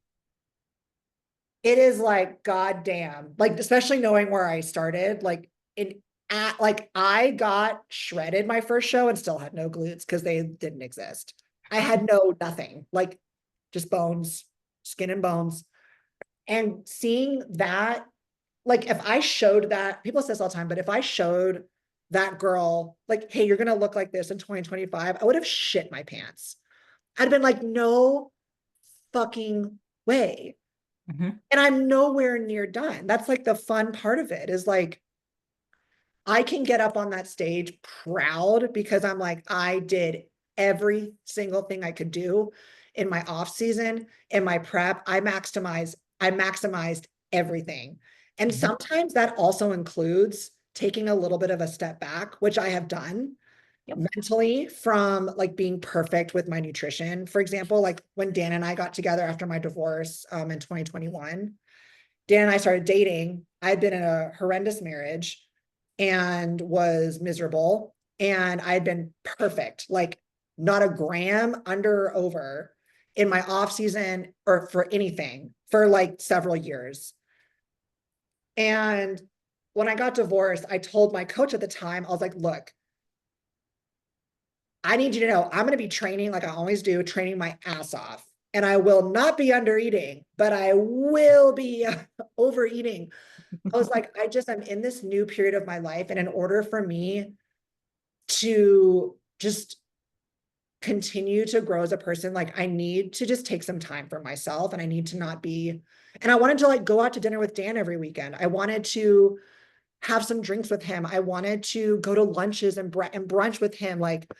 it is like goddamn, like especially knowing where I started, like like I got shredded my first show and still had no glutes because they didn't exist. I had no nothing, like just bones, skin and bones. And seeing that, like if I showed that, people say this all the time, but if I showed that girl, like, hey, you're gonna look like this in 2025, I would have shit my pants. I'd been like, no fucking way. Hmm. And I'm nowhere near done. That's like the fun part of it is like, I can get up on that stage proud because I'm like, I did every single thing I could do in my off season, in my prep. I maximized everything. And Hmm. sometimes that also includes taking a little bit of a step back, which I have done Yep. mentally from like being perfect with my nutrition. For example, like when Dan and I got together after my divorce in 2021, Dan and I started dating. I had been in a horrendous marriage and was miserable. And I had been perfect, like not a gram under or over in my off season or for anything for like several years. And when I got divorced, I told my coach at the time, I was like, look, I need you to know I'm going to be training like I always do, training my ass off. And I will not be under eating, but I will be overeating. I was like, I'm in this new period of my life. And in order for me to just continue to grow as a person, like I need to just take some time for myself and I need to not be, and I wanted to like go out to dinner with Dan every weekend. I wanted to have some drinks with him. I wanted to go to lunches and brunch with him. Like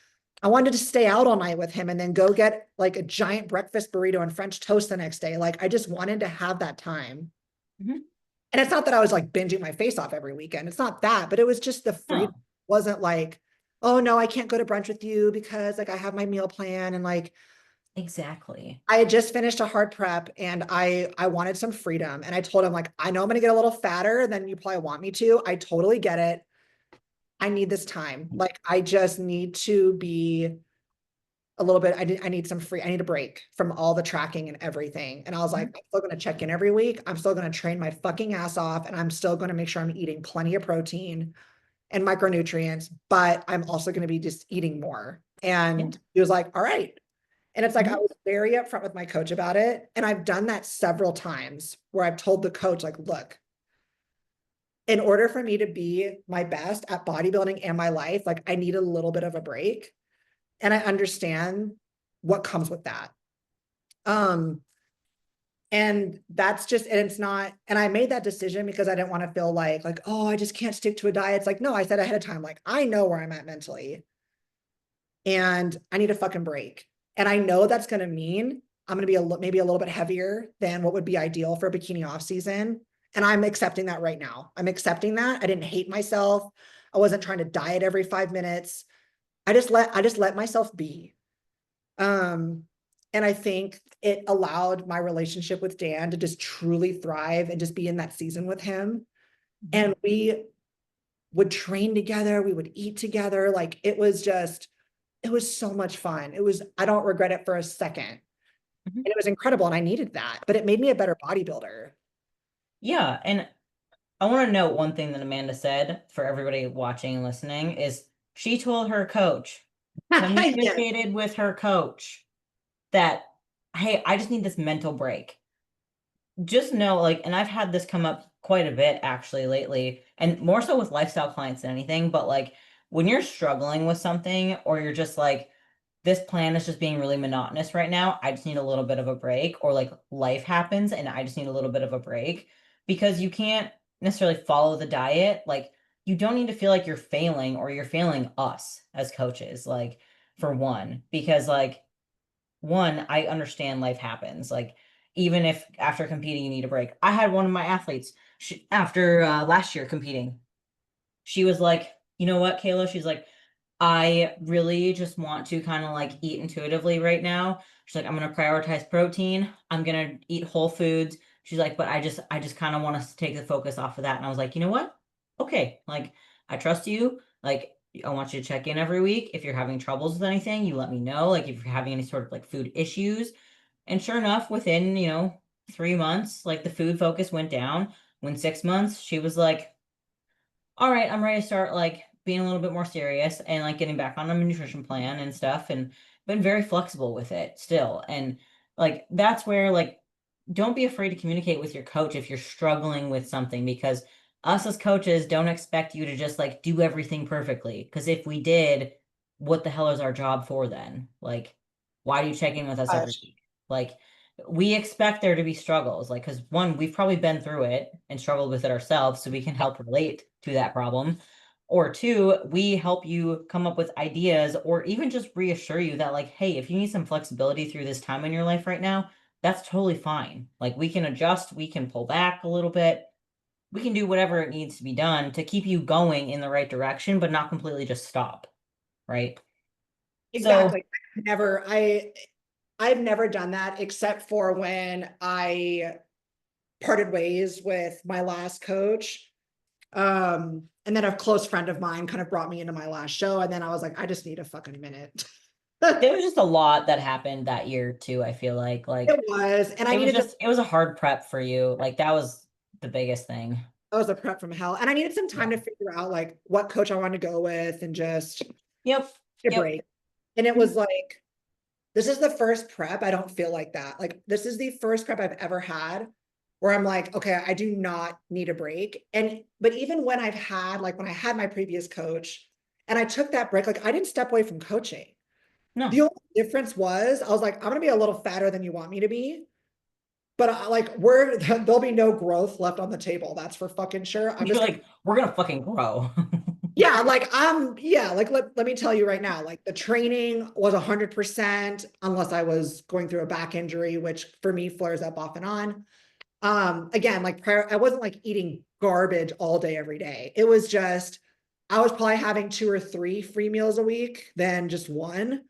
I wanted to stay out all night with him and then go get like a giant breakfast burrito and French toast the next day. Like I just wanted to have that time. Hmm. And it's not that I was like binging my face off every weekend. It's not that, but it was just the freedom. No, Wasn't like, oh no, I can't go to brunch with you because like I have my meal plan and like exactly. I had just finished a hard prep and I wanted some freedom. And I told him like, I know I'm gonna get a little fatter than you probably want me to. I totally get it. I need this time. Like I just need to be a little bit, I need some free, I need a break from all the tracking and everything. And I was like, Mhm. I'm still going to check in every week. I'm still going to train my fucking ass off. And I'm still going to make sure I'm eating plenty of protein and micronutrients, but I'm also going to be just eating more. Yeah. And he was like, all right. And it's like, I Hmm. was very upfront with my coach about it. And I've done that several times where I've told the coach, like, look, in order for me to be my best at bodybuilding and my life, like I need a little bit of a break. And I understand what comes with that. Um, and that's just, and it's not, and I made that decision because I didn't want to feel like, oh, I just can't stick to a diet. It's like, no, I said ahead of time, like, I know where I'm at mentally and I need a fucking break. And I know that's going to mean I'm going to be maybe a little bit heavier than what would be ideal for a bikini off season. And I'm accepting that right now. I'm accepting that. I didn't hate myself. I wasn't trying to diet every 5 minutes. I just let myself be. Um, and I think it allowed my relationship with Dan to just truly thrive and just be in that season with him. Hmm. And we would train together, we would eat together. Like it was so much fun. I don't regret it for a second. And Hmm. it was incredible. And I needed that, but it made me a better bodybuilder. Yeah, and I want to note one thing that Amanda said for everybody watching and listening is she told her coach, Yes. communicated with her coach that, hey, I just need this mental break. Just know, like, and I've had this come up quite a bit actually lately, and more so with lifestyle clients than anything, but like when you're struggling with something or you're just like, this plan is just being really monotonous right now. I just need a little bit of a break, or like life happens and I just need a little bit of a break because you can't necessarily follow the diet. Like, you don't need to feel like you're failing or you're failing us as coaches, like, for one, because, like, one, I understand life happens. Like, even if after competing you need a break. I had one of my athletes after last year competing. She was like, you know what, Kayla? She's like, I really just want to kind of like eat intuitively right now. She's like, I'm gonna prioritize protein. I'm gonna eat whole foods. She's like, but I just kind of want us to take the focus off of that. And I was like, you know what? Okay, like I trust you. Like I want you to check in every week. If you're having troubles with anything, you let me know. Like if you're having any sort of like food issues. And sure enough, within, 3 months, like the food focus went down. When 6 months, she was like, all right, I'm ready to start like being a little bit more serious and like getting back on a nutrition plan and stuff, and been very flexible with it still. And like that's where, like, don't be afraid to communicate with your coach if you're struggling with something, because us as coaches don't expect you to just like do everything perfectly. Because if we did, what the hell is our job for then? Like, why do you check in with us every Gosh. week? Like, we expect there to be struggles. Like, because one, we've probably been through it and struggled with it ourselves, so we can help relate to that problem. Or two, we help you come up with ideas or even just reassure you that, like, hey, if you need some flexibility through this time in your life right now, that's totally fine. Like, we can adjust, we can pull back a little bit, we can do whatever it needs to be done to keep you going in the right direction, but not completely just stop, right? So, Exactly. I've never done that except for when I parted ways with my last coach. And then a close friend of mine kind of brought me into my last show. And then I was like, I just need a fucking minute. there was just a lot that happened that year too, I feel like. It was, and I needed to, It was a hard prep for you. Like that was the biggest thing. that was a prep from hell. And I needed some time Yeah. to figure out like what coach I wanted to go with and just Yep. a Yep. break. And it was like, this is the first prep. I don't feel like that. Like, this is the first prep I've ever had where I'm like, okay, I do not need a break. But even when I've had, like, when I had my previous coach and I took that break, like, I didn't step away from coaching. The No. only difference was I was like, I'm going to be a little fatter than you want me to be. But like, we're, there'll be no growth left on the table. That's for fucking sure. I'm You're just gonna like, we're gonna fucking grow. yeah, like yeah, like let me tell you right now, like the training was 100% unless I was going through a back injury, which for me flares up off and on. Again, like prior, I wasn't like eating garbage all day every day. It was just I was probably having 2 or 3 free meals a week than just one.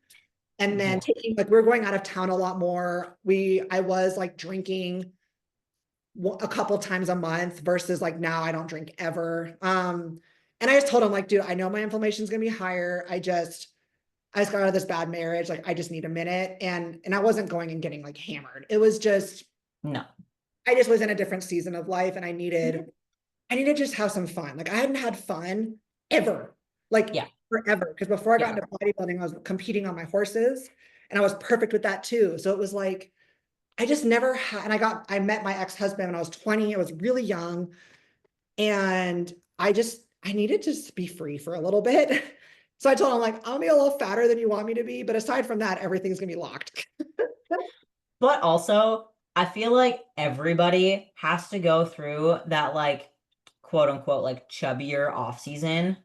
And then Yeah. taking like we we're going out of town a lot more. I was like drinking a couple times a month versus like now I don't drink ever. And I just told him like, dude, I know my inflammation is gonna be higher. I just got out of this bad marriage. Like I just need a minute. And I wasn't going and getting like hammered. It was just No. I just was in a different season of life and I needed to just have some fun. Like I hadn't had fun ever, like Yeah. forever. Because before I got Yeah. into bodybuilding, I was competing on my horses and I was perfect with that too. So it was like I just never had, and I met my ex-husband when I was 20. I was really young. And I needed to just be free for a little bit. So I told him, like, I'll be a little fatter than you want me to be. But aside from that, everything's gonna be locked. But also, I feel like everybody has to go through that like quote unquote like chubbier off season.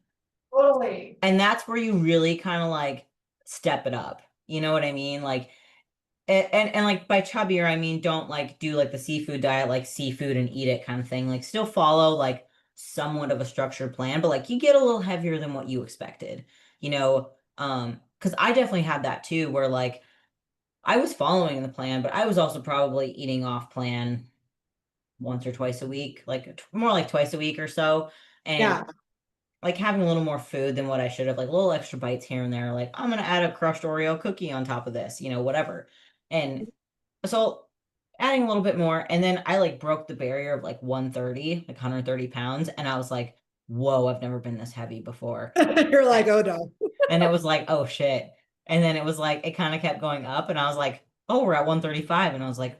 Totally. And that's where you really kind of like step it up. You know what I mean? Like and like by chubbier, I mean don't like do like the seafood diet, like seafood and eat it kind of thing. Like still follow like somewhat of a structured plan, but like you get a little heavier than what you expected, you know? Because I definitely had that too, where like I was following the plan, but I was also probably eating off plan once or twice a week, like more like twice a week or so. And Yeah. like having a little more food than what I should have, like little extra bites here and there. Like I'm gonna add a crushed Oreo cookie on top of this, you know, whatever. And so adding a little bit more, and then I like broke the barrier of like 130, like 130 pounds, and I was like, whoa, I've never been this heavy before. You're like, oh no. And it was like, oh shit. And then it was like it kind of kept going up, and I was like, oh, we're at 135, and I was like,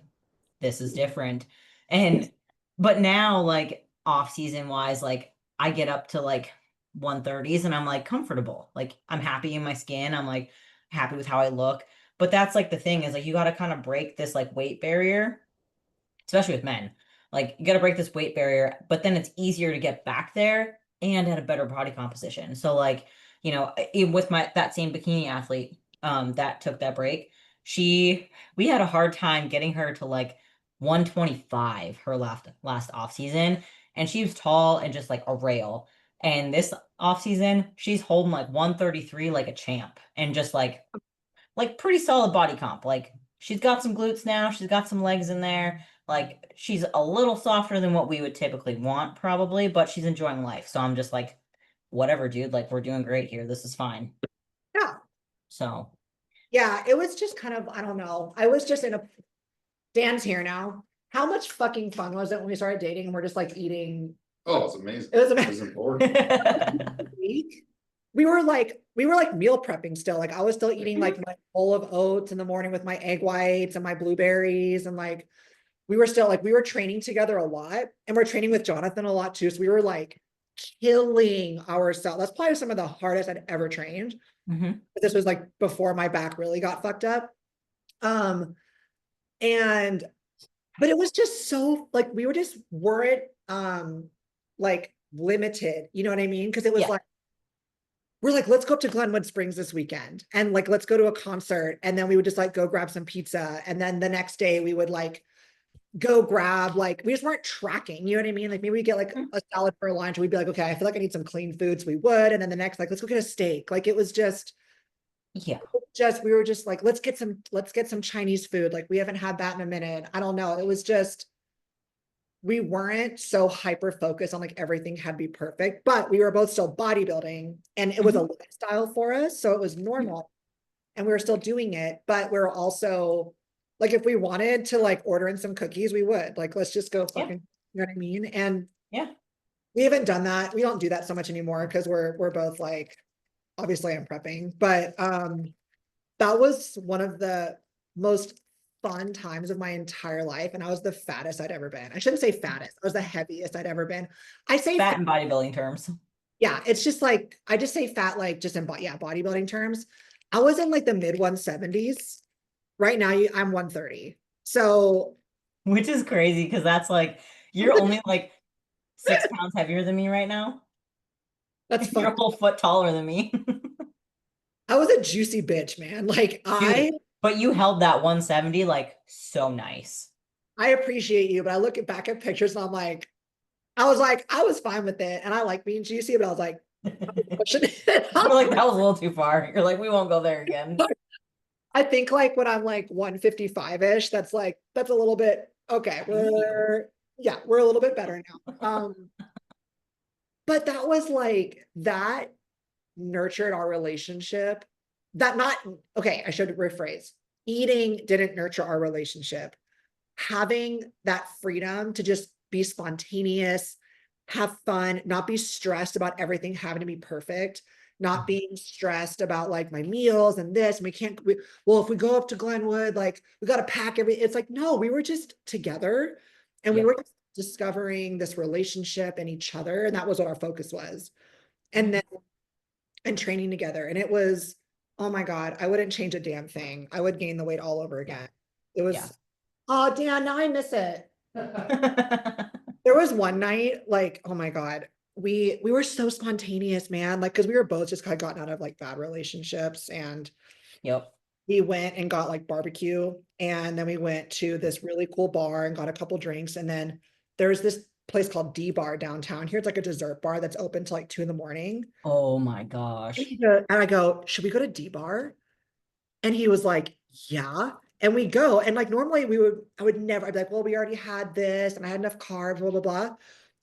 this is different. And but now like off season wise, like I get up to like 130s and I'm like comfortable. Like I'm happy in my skin. I'm like happy with how I look. But that's like the thing is like you got to kind of break this like weight barrier, especially with men. Like you got to break this weight barrier, but then it's easier to get back there and at a better body composition. So like, you know, with my that same bikini athlete that took that break, she we had a hard time getting her to like 125 her last off season, and she was tall and just like a rail. And this off season, she's holding like 133 like a champ and just like pretty solid body comp. Like she's got some glutes now, she's got some legs in there. Like she's a little softer than what we would typically want, probably, but she's enjoying life. So I'm just like, whatever, dude. Like we're doing great here. This is fine. Yeah. So Yeah. It was just kind of, I don't know. I was just in a Dan's here now. How much fucking fun was it when we started dating and we're just like eating? Oh, it's amazing. It was It was amazing. important. Week. We were like meal prepping still. Like I was still eating like my bowl of oats in the morning with my egg whites and my blueberries and like we were still like, we were training together a lot and we're training with Jonathan a lot too. So we were like killing ourselves. That's probably some of the hardest I'd ever trained. Hmm. But this was like before my back really got fucked up. Um, and but it was just so like we were just weren't like limited, you know what I mean? Because it was Yeah. like we're like, let's go up to Glenwood Springs this weekend and like let's go to a concert. And then we would just like go grab some pizza. And then the next day we would like go grab like we just weren't tracking, you know what I mean? Like maybe we get like Mm. a salad for lunch. We'd be like, okay, I feel like I need some clean food. So we would. And then the next, like, let's go get a steak. Like it was Yeah. just we were just like, let's get some Chinese food. Like we haven't had that in a minute. I don't know. It was just we weren't so hyper focused on like everything had to be perfect, but we were both still bodybuilding and it was a Hmm. lifestyle for us. So it was normal and we were still doing it, but we are also like, if we wanted to like order in some cookies, we would like, let's just go Yeah. fucking, you know what I mean? And Yeah. we haven't done that. We don't do that so much anymore because we're both like, obviously I'm prepping, but that was one of the most fun times of my entire life. And I was the fattest I'd ever been. I shouldn't say fattest. I was the heaviest I'd ever been. I say Fat fat. in bodybuilding terms. Yeah, it's just like, I just say fat, like just in, yeah, bodybuilding terms. I was in like the mid 170s. Right now I'm 130. So Which is crazy because that's like you're only like 6 pounds heavier than me right now. that's You're a fucked. whole foot taller than me. I was a juicy bitch, man. Like Dude, but you held that 170 like so nice. I appreciate you, but I look at back at pictures and I'm like, I was fine with it. And I like being juicy, but I was like, I'm pushing it You're up. like, that was a little too far. You're like, we won't go there again. I think like when I'm like 155-ish, that's a little bit okay. We're a little bit better now. But that was like that nurtured our relationship. That not okay, I should rephrase. Eating didn't nurture our relationship. Having that freedom to just be spontaneous, have fun, not be stressed about everything having to be perfect, not being stressed about like my meals and this. And well, if we go up to Glenwood, like we got to pack everything. It's like, no, we were just together and we Yep. were discovering this relationship and each other. And that was what our focus was. And then and training together. And it was, oh my God, I wouldn't change a damn thing. I would gain the weight all over Yeah. again. It Yeah. was, oh, Dan, now I miss it. There was one night, like, oh my God, we were so spontaneous, man. Like, because we were both just kind of gotten out of like bad relationships, and Yep. we went and got like barbecue, and then we went to this really cool bar and got a couple drinks, and then there's this place called D Bar downtown. Here it's like a dessert bar that's open till like 2 in the morning. Oh my gosh. And I go, should we go to D Bar? And he was like, yeah. And we go. And like normally I would never, I'd be like, well, we already had this and I had enough carbs, blah, blah, blah.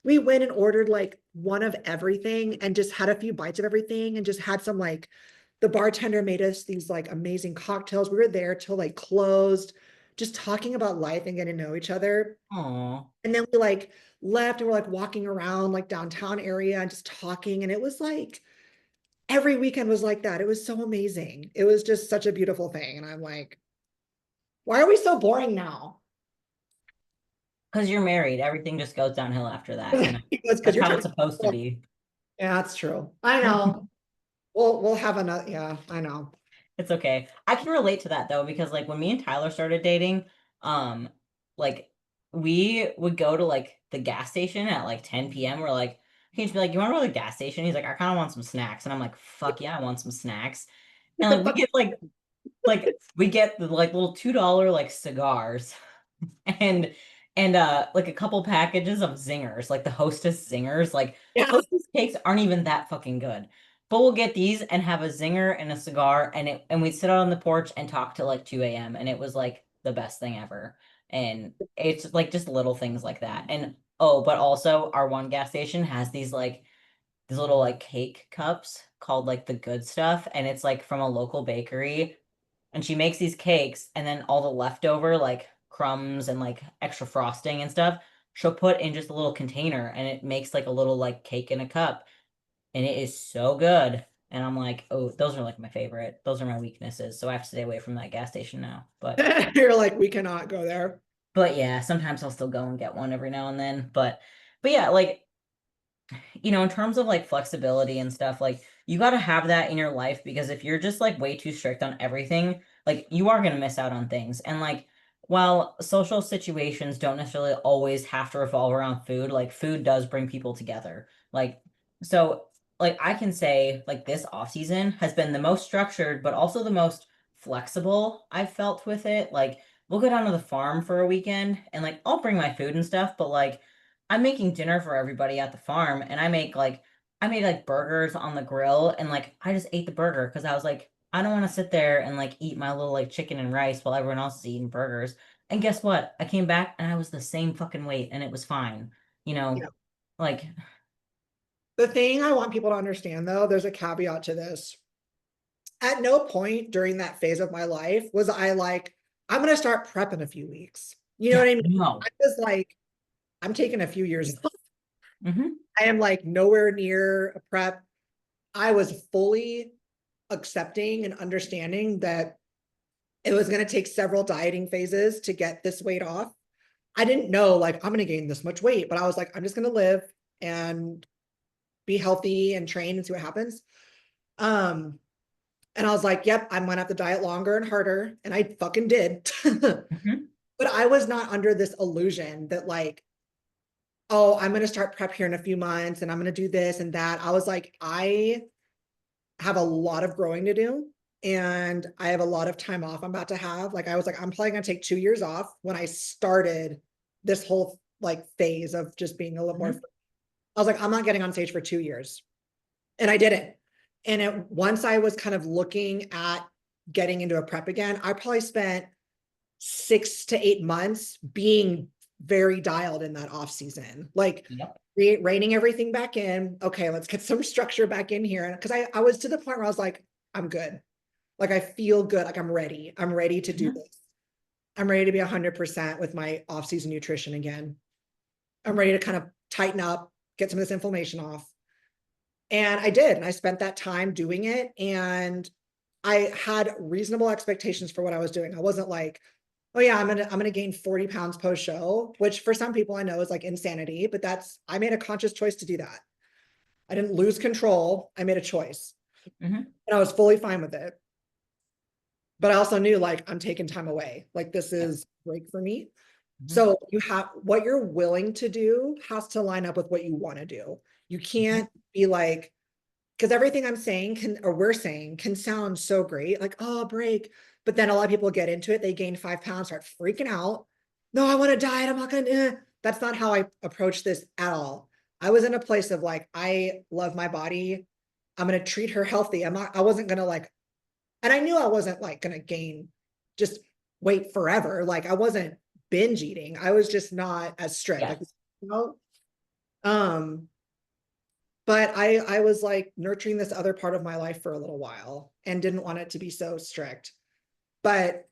We went and ordered like one of everything and just had a few bites of everything and just had some like the bartender made us these like amazing cocktails. We were there till like closed, just talking about life and getting to know each other. Oh. And then we like left and we're like walking around like downtown area and just talking. And it was like every weekend was like that. It was so amazing. It was just such a beautiful thing. And I'm like, why are we so boring now? Because you're married, everything just goes downhill after that, you know. It's because That's you're how trying it's supposed to to. be. Yeah, that's true. I know. We'll have another. Yeah, I know. It's okay. I can relate to that though, because like when me and Tyler started dating, um, like we would go to like the gas station at like 10 p.m. We're like, he'd just be like, you want to go to the gas station? He's like, I kind of want some snacks. And I'm like, fuck yeah, I want some snacks. What And the like we fuck? get like we get the like little $2 like cigars and like a couple packages of zingers, like the Hostess zingers. Like Yeah. Hostess cakes aren't even that fucking good. But we'll get these and have a zinger and a cigar and we'd sit out on the porch and talk till like 2 a.m. and it was like the best thing ever. And it's like just little things like that. And oh, but also our one gas station has these little like cake cups called like the good stuff and it's like from a local bakery and she makes these cakes and then all the leftover like crumbs and like extra frosting and stuff she'll put in just a little container and it makes like a little like cake in a cup and it is so good and I'm like, oh, those are like my favorite, those are my weaknesses, so I have to stay away from that gas station now. But You're like, we cannot go there. But yeah, sometimes I'll still go and get one every now and then. But yeah, like in terms of like flexibility and stuff, like you got to have that in your life because if you're just like way too strict on everything, like you are going to miss out on things. And like while social situations don't necessarily always have to revolve around food, like food does bring people together. So like I can say like this off season has been the most structured, but also the most flexible I've felt with it. Like we'll go down to the farm for a weekend and like I'll bring my food and stuff, but like I'm making dinner for everybody at the farm and I made like burgers on the grill and like I just ate the burger because I was like, I don't want to sit there and like eat my little like chicken and rice while everyone else is eating burgers. And guess what? I came back and I was the same fucking weight and it was fine. You Yeah. know, like The thing I want people to understand though, there's a caveat to this. At no point during that phase of my life was I like, I'm going to start prep in a few weeks. You know yeah, what I mean? no. I was like, I'm taking a few years off. Hmm. I am like nowhere near a prep. I was fully accepting and understanding that it was going to take several dieting phases to get this weight off. I didn't know like I'm going to gain this much weight, but I was like, I'm just going to live and be healthy and train and see what happens. Um, and I was like, yep, I'm gonna have to diet longer and harder. And I fucking did. Hmm. But I was not under this illusion that like, oh, I'm gonna start prep here in a few months and I'm gonna do this and that. I was like, I have a lot of growing to do and I have a lot of time off I'm about to have. Like I was like, I'm probably gonna take 2 years off when I started this whole like phase of just being a little more. Hmm. I was like, I'm not getting on stage for 2 years. And I didn't. And once I was kind of looking at getting into a prep again, I probably spent 6 to 8 months being very dialed in that off season, like Yep. reining everything back in. Okay, let's get some structure back in here. Because I was to the point where I was like, I'm good. Like I feel good. Like I'm ready. I'm ready to do Hmm. this. I'm ready to be 100% with my off season nutrition again. I'm ready to kind of tighten up, get some of this inflammation off. And I did. And I spent that time doing it. And I had reasonable expectations for what I was doing. I wasn't like, oh yeah, I'm gonna gain 40 pounds post show, which for some people I know is like insanity, but I made a conscious choice to do that. I didn't lose control. I made a choice. Hmm. And I was fully fine with it. But I also knew like I'm taking time away. Like this Yep. is a break for me. Hmm. So you have what you're willing to do has to line up with what you want to do. You Hmm. can't be like, because everything I'm saying can, or we're saying, can sound so great, like, oh, break. But then a lot of people get into it, they gain 5 pounds, start freaking out. No, I want to diet. I'm not going to. That's not how I approach this at all. I was in a place of like, I love my body. I'm going to treat her healthy. I wasn't going to like, and I knew I wasn't like going to gain just weight forever. Like I wasn't binge eating. I was just not as strict. Like, Yes. you know, um, but I was like nurturing this other part of my life for a little while and didn't want it to be so strict. But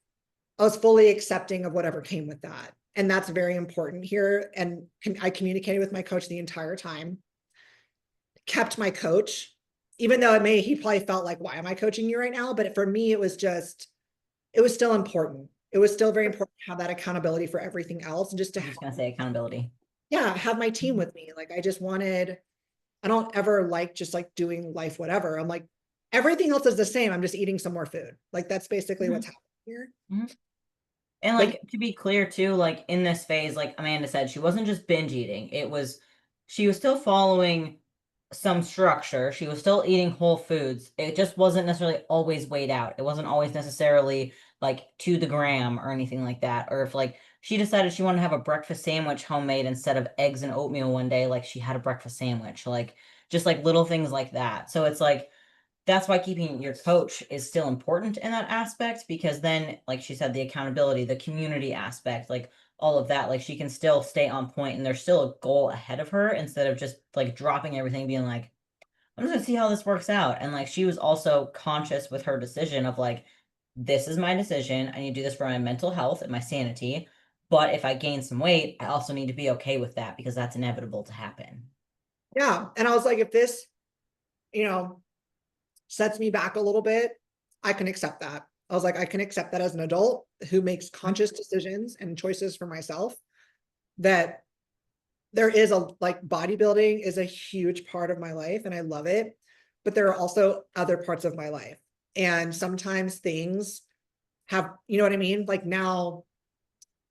I was fully accepting of whatever came with that. And that's very important here. And I communicated with my coach the entire time, kept my coach, even though he probably felt like, why am I coaching you right now? But for me, it was still important. It was still very important to have that accountability for everything else and just to I'm just gonna say accountability. yeah, have my team with me. Like I don't ever like just like doing life, whatever. I'm like, everything else is the same. I'm just eating some more food. Like that's basically what's Hmm. happening here. Hmm. And But like to be clear too, like in this phase, like Amanda said, she wasn't just binge eating. She was still following some structure. She was still eating whole foods. It just wasn't necessarily always weighed out. It wasn't always necessarily like to the gram or anything like that. Or if like she decided she wanted to have a breakfast sandwich homemade instead of eggs and oatmeal one day, like she had a breakfast sandwich. Like just like little things like that. So it's like that's why keeping your coach is still important in that aspect because then like she said the accountability the community aspect like all of that like she can still stay on point and there's still a goal ahead of her instead of just like dropping everything being like I'm just gonna see how this works out and like she was also conscious with her decision of like this is my decision I need to do this for my mental health and my sanity but if I gain some weight I also need to be okay with that because that's inevitable to happen. yeah, and I was like, if this, you know, sets me back a little bit, I can accept that. I was like, I can accept that as an adult. who makes Mhm. conscious decisions and choices for myself, that there is a like bodybuilding is a huge part of my life and I love it, but there are also other parts of my life. And sometimes things have, you know what I mean? Like now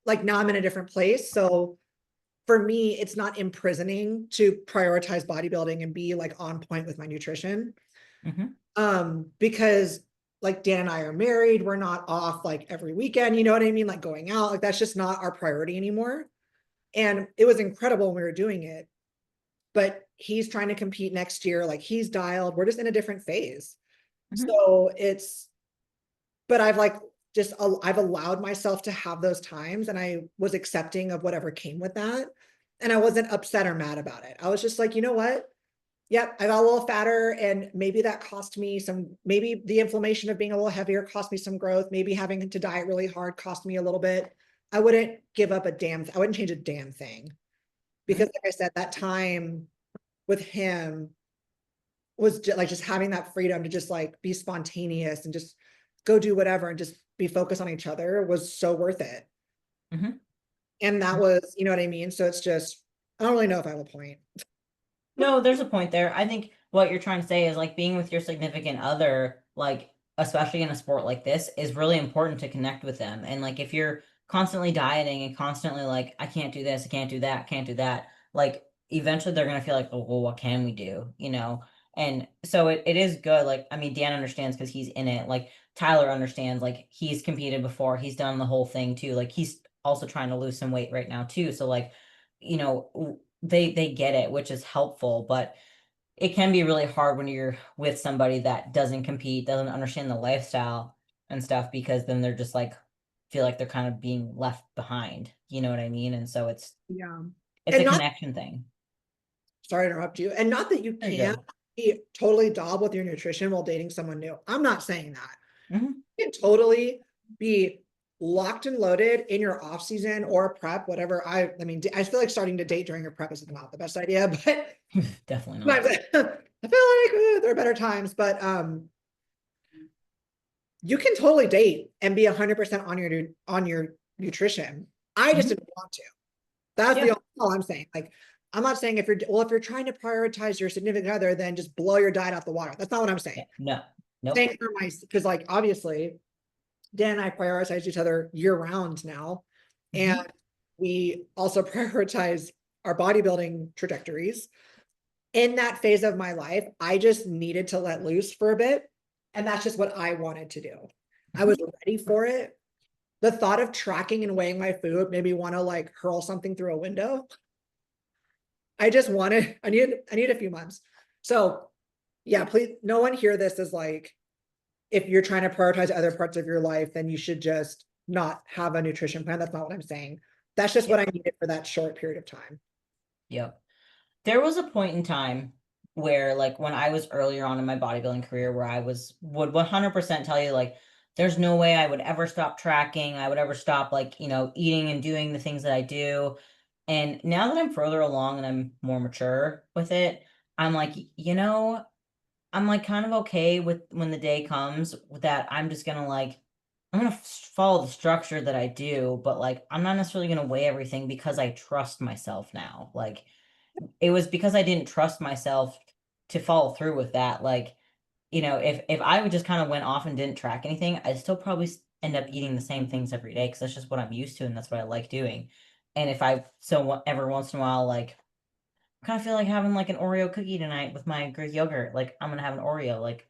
I'm in a different place. So for me, it's not imprisoning to prioritize bodybuilding and be like on point with my nutrition. Mhm. Because like Dan and I are married, we're not off like every weekend, you know what I mean? Like going out, like that's just not our priority anymore. And it was incredible when we were doing it, but he's trying to compete next year. Like he's dialed, we're just in a different phase. Mhm. So it's, but I've like just, I've allowed myself to have those times and I was accepting of whatever came with that. And I wasn't upset or mad about it. I was just like, you know what? Yep, I got a little fatter and maybe that cost me some, maybe the inflammation of being a little heavier cost me some growth. Maybe having to diet really hard cost me a little bit. I wouldn't give up a damn, I wouldn't change a damn thing. Because Mhm. like I said, that time with him was just like just having that freedom to just like be spontaneous and just go do whatever and just be focused on each other was so worth it. Mhm. And that was, you know what I mean? So it's just, I don't really know if I have a point. No, there's a point there. I think what you're trying to say is like being with your significant other, like especially in a sport like this, is really important to connect with them. And like if you're constantly dieting and constantly like, I can't do this, I can't do that, can't do that, like eventually they're gonna feel like, oh, well, what can we do? You know? And so it is good. Like, I mean, Dan understands because he's in it. Like Tyler understands, like he's competed before, he's done the whole thing too. Like he's also trying to lose some weight right now too. So like, you know, they get it, which is helpful, but it can be really hard when you're with somebody that doesn't compete, doesn't understand the lifestyle and stuff, because then they're just like feel like they're kind of being left behind. You know what I mean? And so Yeah. it's And a not, connection thing. sorry to interrupt you, and not that you Very can't good. be totally dob with your nutrition while dating someone new. I'm not saying that. Hmm. You can totally be locked and loaded in your off season or prep, whatever. I mean, I feel like starting to date during your prep is not the best idea, but Definitely not. sometimes I feel like there are better times, but you can totally date and be 100% on your nutrition. I just Hmm. didn't want to. That's the Yeah. only, all I'm saying. Like, I'm not saying if you're well, if you're trying to prioritize your significant other, then just blow your diet out the water. That's not what I'm saying. Yeah. No. Nope. Saying for my, because like obviously Dan and I prioritize each other year round now, and Hmm. we also prioritize our bodybuilding trajectories. In that phase of my life, I just needed to let loose for a bit. And that's just what I wanted to do. I was Hmm. ready for it. The thought of tracking and weighing my food made me want to like hurl something through a window. I just wanted, I need a few months. So yeah, please, no one hear this as like, if you're trying to prioritize other parts of your life, then you should just not have a nutrition plan. That's not what I'm saying. That's just what Yep. I needed for that short period of time. Yep. There was a point in time where, like, when I was earlier on in my bodybuilding career, where I would 100% tell you, like, there's no way I would ever stop tracking. I would ever stop, like, eating and doing the things that I do. And now that I'm further along and I'm more mature with it, I'm like, I'm like kind of okay with when the day comes that I'm just gonna like, I'm gonna follow the structure that I do, but like, I'm not necessarily gonna weigh everything because I trust myself now. Like, it was because I didn't trust myself to follow through with that. Like, if I would just kind of went off and didn't track anything, I'd still probably end up eating the same things every day because that's just what I'm used to and that's what I like doing. And if I every once in a while, like, kind of feel like having like an Oreo cookie tonight with my Greek yogurt, like I'm gonna have an Oreo. Like,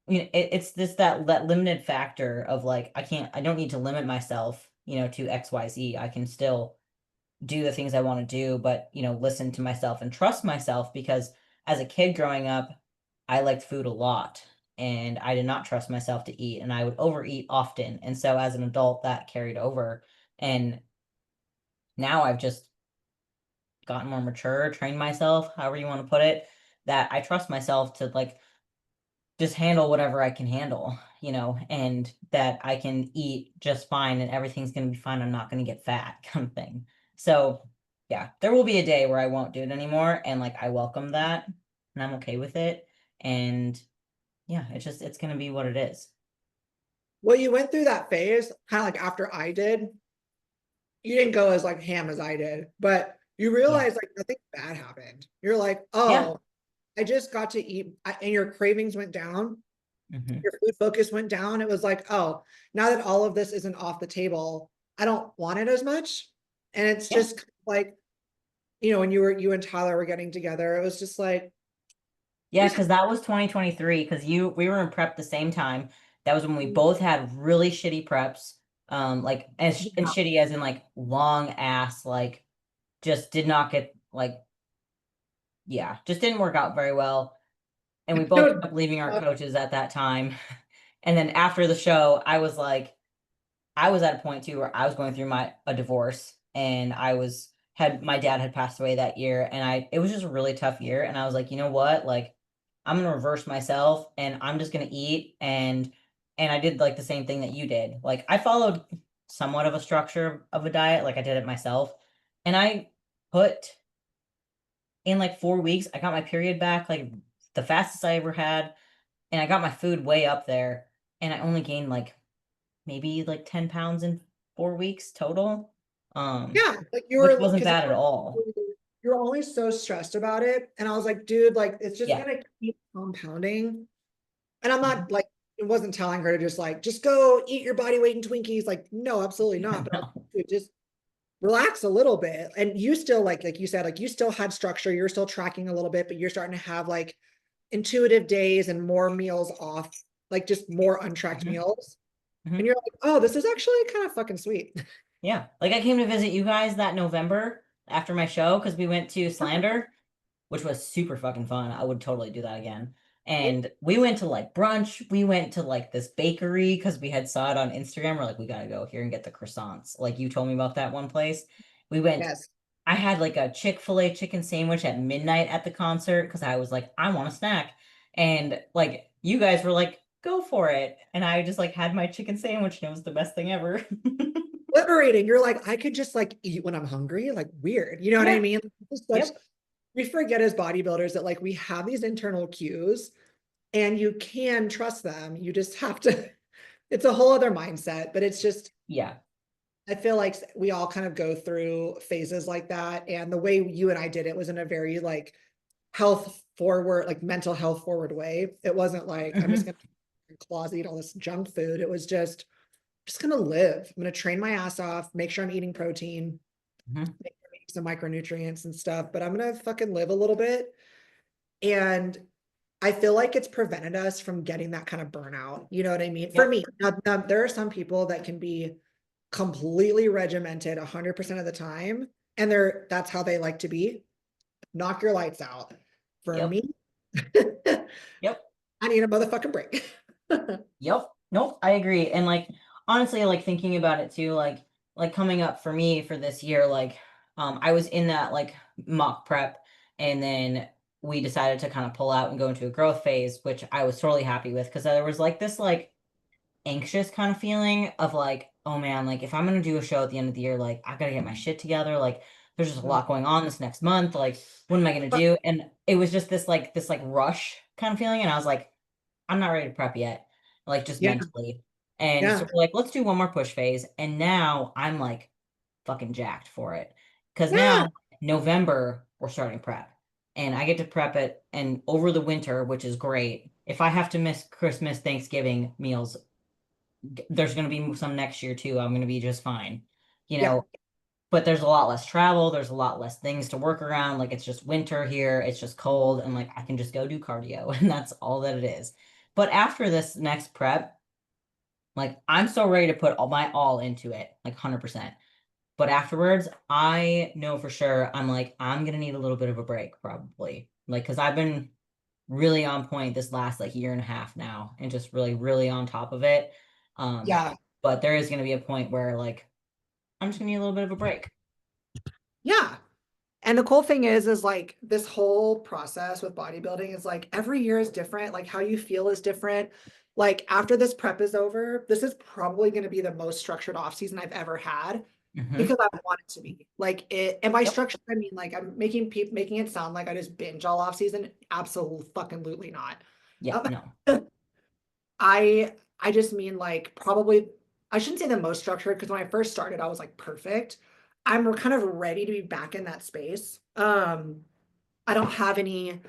it's this that limited factor of like I don't need to limit myself, to XYZ. I can still do the things I want to do, but listen to myself and trust myself because as a kid growing up, I liked food a lot and I did not trust myself to eat and I would overeat often. And so as an adult, that carried over. And now I've just gotten more mature, trained myself, however you want to put it, that I trust myself to like just handle whatever I can handle, and that I can eat just fine and everything's going to be fine. I'm not going to get fat kind of thing. So, yeah, there will be a day where I won't do it anymore. And like, I welcome that and I'm okay with it. And yeah, it's going to be what it is. Well, you went through that phase kind of like after I did. You didn't go as like ham as I did, but you Yeah. realize like nothing bad happened. You're like, Yeah. oh, I just got to eat, and your cravings went down. Hmm. Your food focus went down. It was like, oh, now that all of this isn't off the table, I don't want it as much. And it's Yeah. just like, when you and Tyler were getting together, it was just like, Yeah, just because that was 2023, because we were in prep the same time. That was when we yeah, both had really shitty preps. Like and shitty as in like long ass, like just did not get like yeah, just didn't work out very well. And we both ended up leaving our coaches at that time. And then after the show, I was like, I was at a point too where I was going through my a divorce, and I was had my dad had passed away that year, and I it was just a really tough year, and I was like, you know what? Like I'm gonna reverse myself, and I'm just gonna eat, and I did like the same thing that you did. Like I followed somewhat of a structure of a diet, like I did it myself. And I put in like 4 weeks, I got my period back, like the fastest I ever had, and I got my food way up there, and I only gained like maybe like 10 pounds in 4 weeks total. yeah, like you Which were, wasn't because bad at all. you're always so stressed about it. And I was like, dude, like it's just Yeah. gonna keep compounding. And I'm Mhm. not like, it wasn't telling her to just go eat your body weight in Twinkies. Like, no, absolutely not. But I was No. like, dude, just relax a little bit. And you still like you said, like you still had structure, you're still tracking a little bit, but you're starting to have like intuitive days and more meals off, like just more untracked Mhm. meals. And Mhm. you're like, oh, this is actually kind of fucking sweet. Yeah. Like I came to visit you guys that November after my show because we went to Slander, which was super fucking fun. I would totally do that again. And we went to like brunch. We went to like this bakery because we had saw it on Instagram. We're like, we gotta go here and get the croissants. Like you told me about that one place. We went, Yes. I had like a Chick-fil-A chicken sandwich at midnight at the concert because I was like, I want a snack. And like you guys were like, go for it. And I just like had my chicken sandwich and it was the best thing ever. Liberating. You're like, I could just like eat when I'm hungry. Like weird. You know what I Yeah. mean? It's such, Yep. we forget as bodybuilders that like we have these internal cues and you can trust them. You just have to, it's a whole other mindset, but it's just, Yeah. I feel like we all kind of go through phases like that. And the way you and I did it was in a very like health forward, like mental health forward way. It wasn't like, I'm just Hmm. going to closet eat all this junk food. It was just going to live. I'm going to train my ass off, make sure I'm eating protein, Hmm. make sure I'm eating some micronutrients and stuff, but I'm going to fucking live a little bit. And I feel like it's prevented us from getting that kind of burnout. You know what I mean? For Yep. me, now there are some people that can be completely regimented 100% of the time, and that's how they like to be. Knock your lights out. For Yep. me, Yep. I need a motherfucking break. Yep. Nope. I agree. And like honestly, like thinking about it too, like coming up for me for this year, like I was in that like mock prep, and then we decided to kind of pull out and go into a growth phase, which I was totally happy with because there was like this like anxious kind of feeling of like, oh man, like if I'm gonna do a show at the end of the year, like I gotta get my shit together. Like there's just a lot going on this next month. Like, what am I gonna do? And it was just this like rush kind of feeling. And I was like, I'm not ready to prep yet, like just Yeah, mentally. And so yeah, we're like, let's do one more push phase. And now I'm like fucking jacked for it. Cause yeah, now November we're starting prep. And I get to prep it and over the winter, which is great. If I have to miss Christmas, Thanksgiving meals, there's going to be some next year too. I'm going to be just fine, you yeah, know. But there's a lot less travel. There's a lot less things to work around. Like it's just winter here. It's just cold, and like I can just go do cardio, and that's all that it is. But after this next prep, like I'm so ready to put all my all into it, like 100%. But afterwards, I know for sure I'm like I'm gonna need a little bit of a break probably, like because I've been really on point this last like year and a half now and just really, really on top of it. Um, yeah, but there is going to be a point where like I'm just going to need a little bit of a break. yeah. And the cool thing is like this whole process with bodybuilding is like every year is different. Like how you feel is different. Like after this prep is over, this is probably going to be the most structured off season I've ever had Hmm. because I want it to be. Like it, and by Yep. structure, I mean like I'm making it sound like I just binge all off season. Absolutely fucking not. Yeah. Um, No. I I just mean like probably, I shouldn't say the most structured because when I first started, I was like perfect. I'm kind of ready to be back in that space. I don't have any,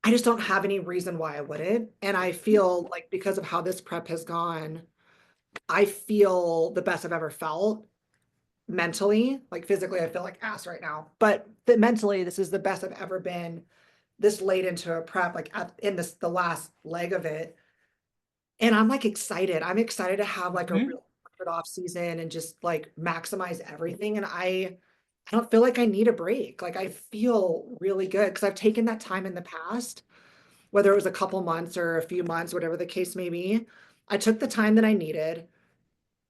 I just don't have any reason why I wouldn't. And I feel like because of how this prep has gone, I feel the best I've ever felt mentally. Like physically, I feel like ass right now, but mentally, this is the best I've ever been this late into a prep, like in this the last leg of it. And I'm like excited. I'm excited to have like a Mhm. real good off season and just like maximize everything. And I don't feel like I need a break. Like I feel really good because I've taken that time in the past, whether it was a couple months or a few months, whatever the case may be. I took the time that I needed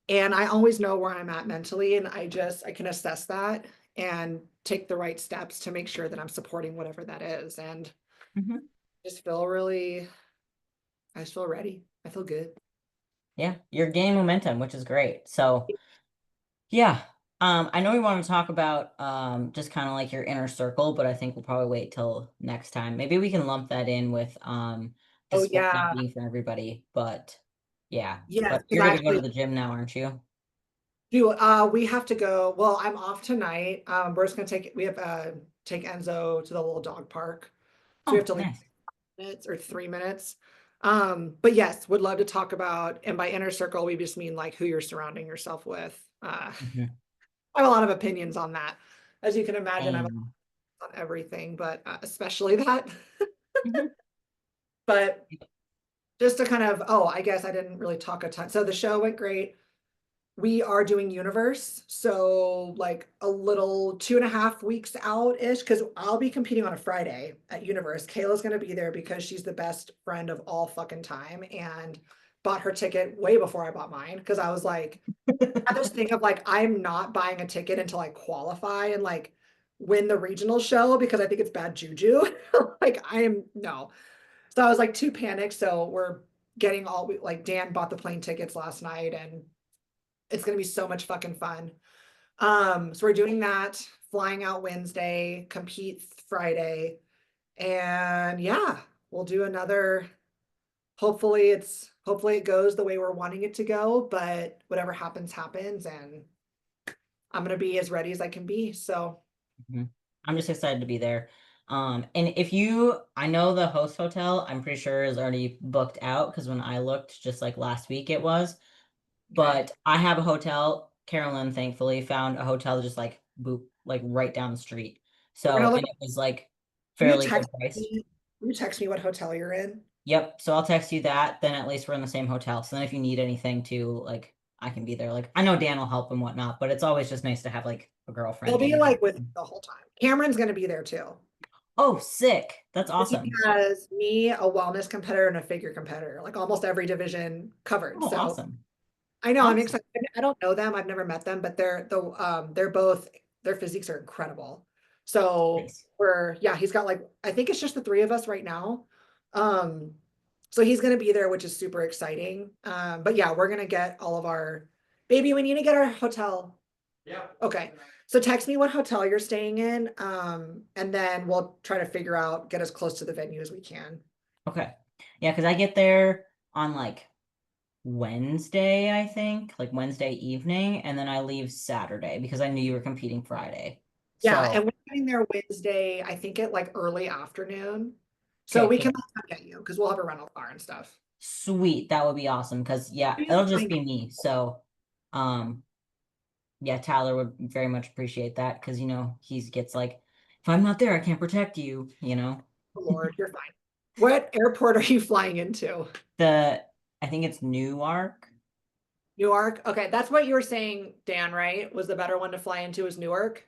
and I always know where I'm at mentally. And I can assess that and take the right steps to make sure that I'm supporting whatever that is. And Mhm. just feel really, I just feel ready. I feel good. Yeah, you're gaining momentum, which is great. So yeah. I know we want to talk about just kind of like your inner circle, but I think we'll probably wait till next time. Maybe we can lump that in with Oh just sport not yeah. being for everybody. But yeah. Yes, But because you're I gonna go to actually the gym now, aren't you? do, we have to go, well, I'm off tonight. We're just gonna we have, take Enzo to the little dog park. So we have Oh, to leave nice. minutes or 3 minutes. But yes, would love to talk about, and by inner circle, we just mean like who you're surrounding yourself with. Mhm. I have a lot of opinions on that. As you can imagine, I have Same. on everything, but especially that. Mhm. But just to kind of, oh, I guess I didn't really talk a ton. So the show went great. We are doing Universe, so like a little 2.5 weeks out-ish, because I'll be competing on a Friday at Universe. Kayla's gonna be there because she's the best friend of all fucking time and bought her ticket way before I bought mine. Cause I was like, I had this thing of like, I'm not buying a ticket until I qualify and like win the regional show because I think it's bad juju. Like I am no. So I was like too panicked. So we're getting all like Dan bought the plane tickets last night and it's gonna be so much fucking fun. So we're doing that, flying out Wednesday, compete Friday, and yeah, we'll do another. Hopefully it goes the way we're wanting it to go, but whatever happens, happens, and I'm gonna be as ready as I can be. So Mhm. I'm just excited to be there. And if you, I know the host hotel, I'm pretty sure is already booked out because when I looked just like last week it was. okay. But I have a hotel. Carolyn thankfully found a hotel just like boop, like right down the street. We're gonna So, look. and it was like Will you fairly text good price. me? Will you text me what hotel you're in? Yep. So I'll text you that. Then at least we're in the same hotel. So then if you need anything too, like I can be there. Like I know Dan will help and whatnot, but it's always just nice to have like a They'll girlfriend be in. like with the whole time. Cameron's gonna be there too. Oh, sick. That's He awesome. has me, a wellness competitor, and a figure competitor, like almost every division covered. Oh, So awesome. I know I'm Awesome. excited. I don't know them. I've never met them, but they're both their physiques are incredible. So Nice. yeah, he's got like I think it's just the three of us right now. Um, so he's gonna be there, which is super exciting. But yeah, we're gonna get all of our baby. We need to get our hotel. Yeah. Okay. So text me what hotel you're staying in, and then we'll try to figure out get as close to the venue as we can. Okay. Yeah, because I get there on like Wednesday, I think, like Wednesday evening, and then I leave Saturday because I knew you were competing Friday. Yeah, and So, we're getting there Wednesday, I think at like early afternoon. So okay, we can cool. get you because we'll have a rental car and stuff. Sweet. That would be awesome because yeah, it'll just be me. So, um, yeah, Tyler would very much appreciate that because he gets like, if I'm not there, I can't protect you. Oh, Lord, you're fine. What airport are you flying into? The I think it's Newark. Newark? Okay, that's what you were saying, Dan, right? Was the better one to fly into is Newark?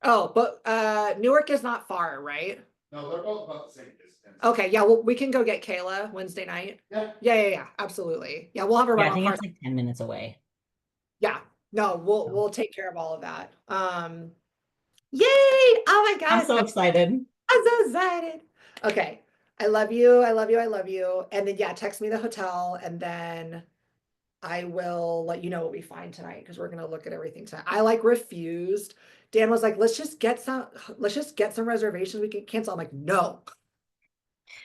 Oh, but Newark is not far, right? No, they're both about the same distance. Okay, yeah, well, we can go get Kayla Wednesday night. Yeah. Yeah, absolutely. Yeah, we'll have a Yeah, I rental think car. it's like 10 minutes away. Yeah, no, we'll So, we'll take care of all of that. Yay! Oh my God, I'm it's so so excited. I'm so excited. Okay. I love you. I love you. I love you. And then yeah, text me the hotel and then I will let you know what we find tonight because we're gonna look at everything tonight. I like refused. Dan was like, let's just get some reservations. We can cancel. I'm like, no.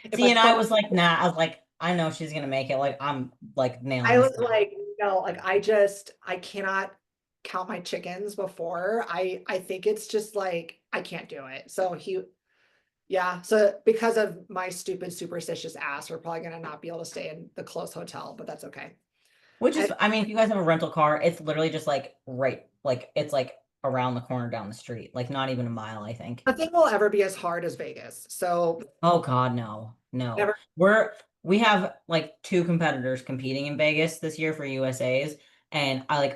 If See, I and I fuck was like, nah, I was like, I know she's gonna make it. Like I'm like nailing I this was down. like, no, like I cannot count my chickens before. I think it's just like I can't do it. So yeah, so because of my stupid superstitious ass, we're probably gonna not be able to stay in the close hotel, but that's okay. Which is, And I mean, if you guys have a rental car, it's literally just like right, like it's like around the corner down the street, like not even a mile, I think. nothing will ever be as hard as Vegas. So Oh God, no, no. never We have like two competitors competing in Vegas this year for USA's, and I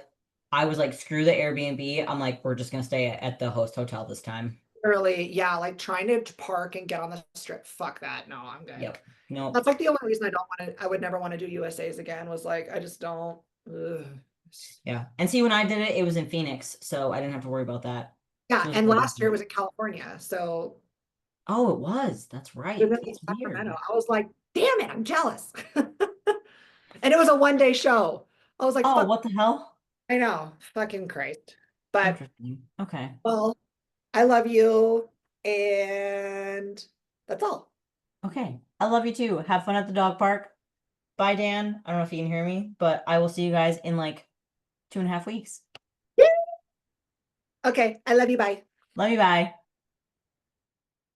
was like, screw the Airbnb. I'm like, we're just gonna stay at the host hotel this time. really, yeah, like trying to park and get on the strip. Fuck that. No, I'm good. Yep. Nope. That's like the only reason I don't want to, I would never want to do USA's again was like, I just don't. Ugh. Yeah. And see, when I did it, it was in Phoenix, so I didn't have to worry about that. Yeah, So it was and really last year it different. was in California, so Oh, it was. That's it right. was in That's Sacramento. weird. I was like, damn it, I'm jealous. And it was a 1 day show. I was like, Oh, fuck, what the hell? I know, fucking Christ. But Interesting. Okay. well, I love you, and that's all. Okay. I love you too. Have fun at the dog park. Bye, Dan. I don't know if you can hear me, but I will see you guys in like 2.5 weeks. Okay, I love you. Bye. Love you. Bye.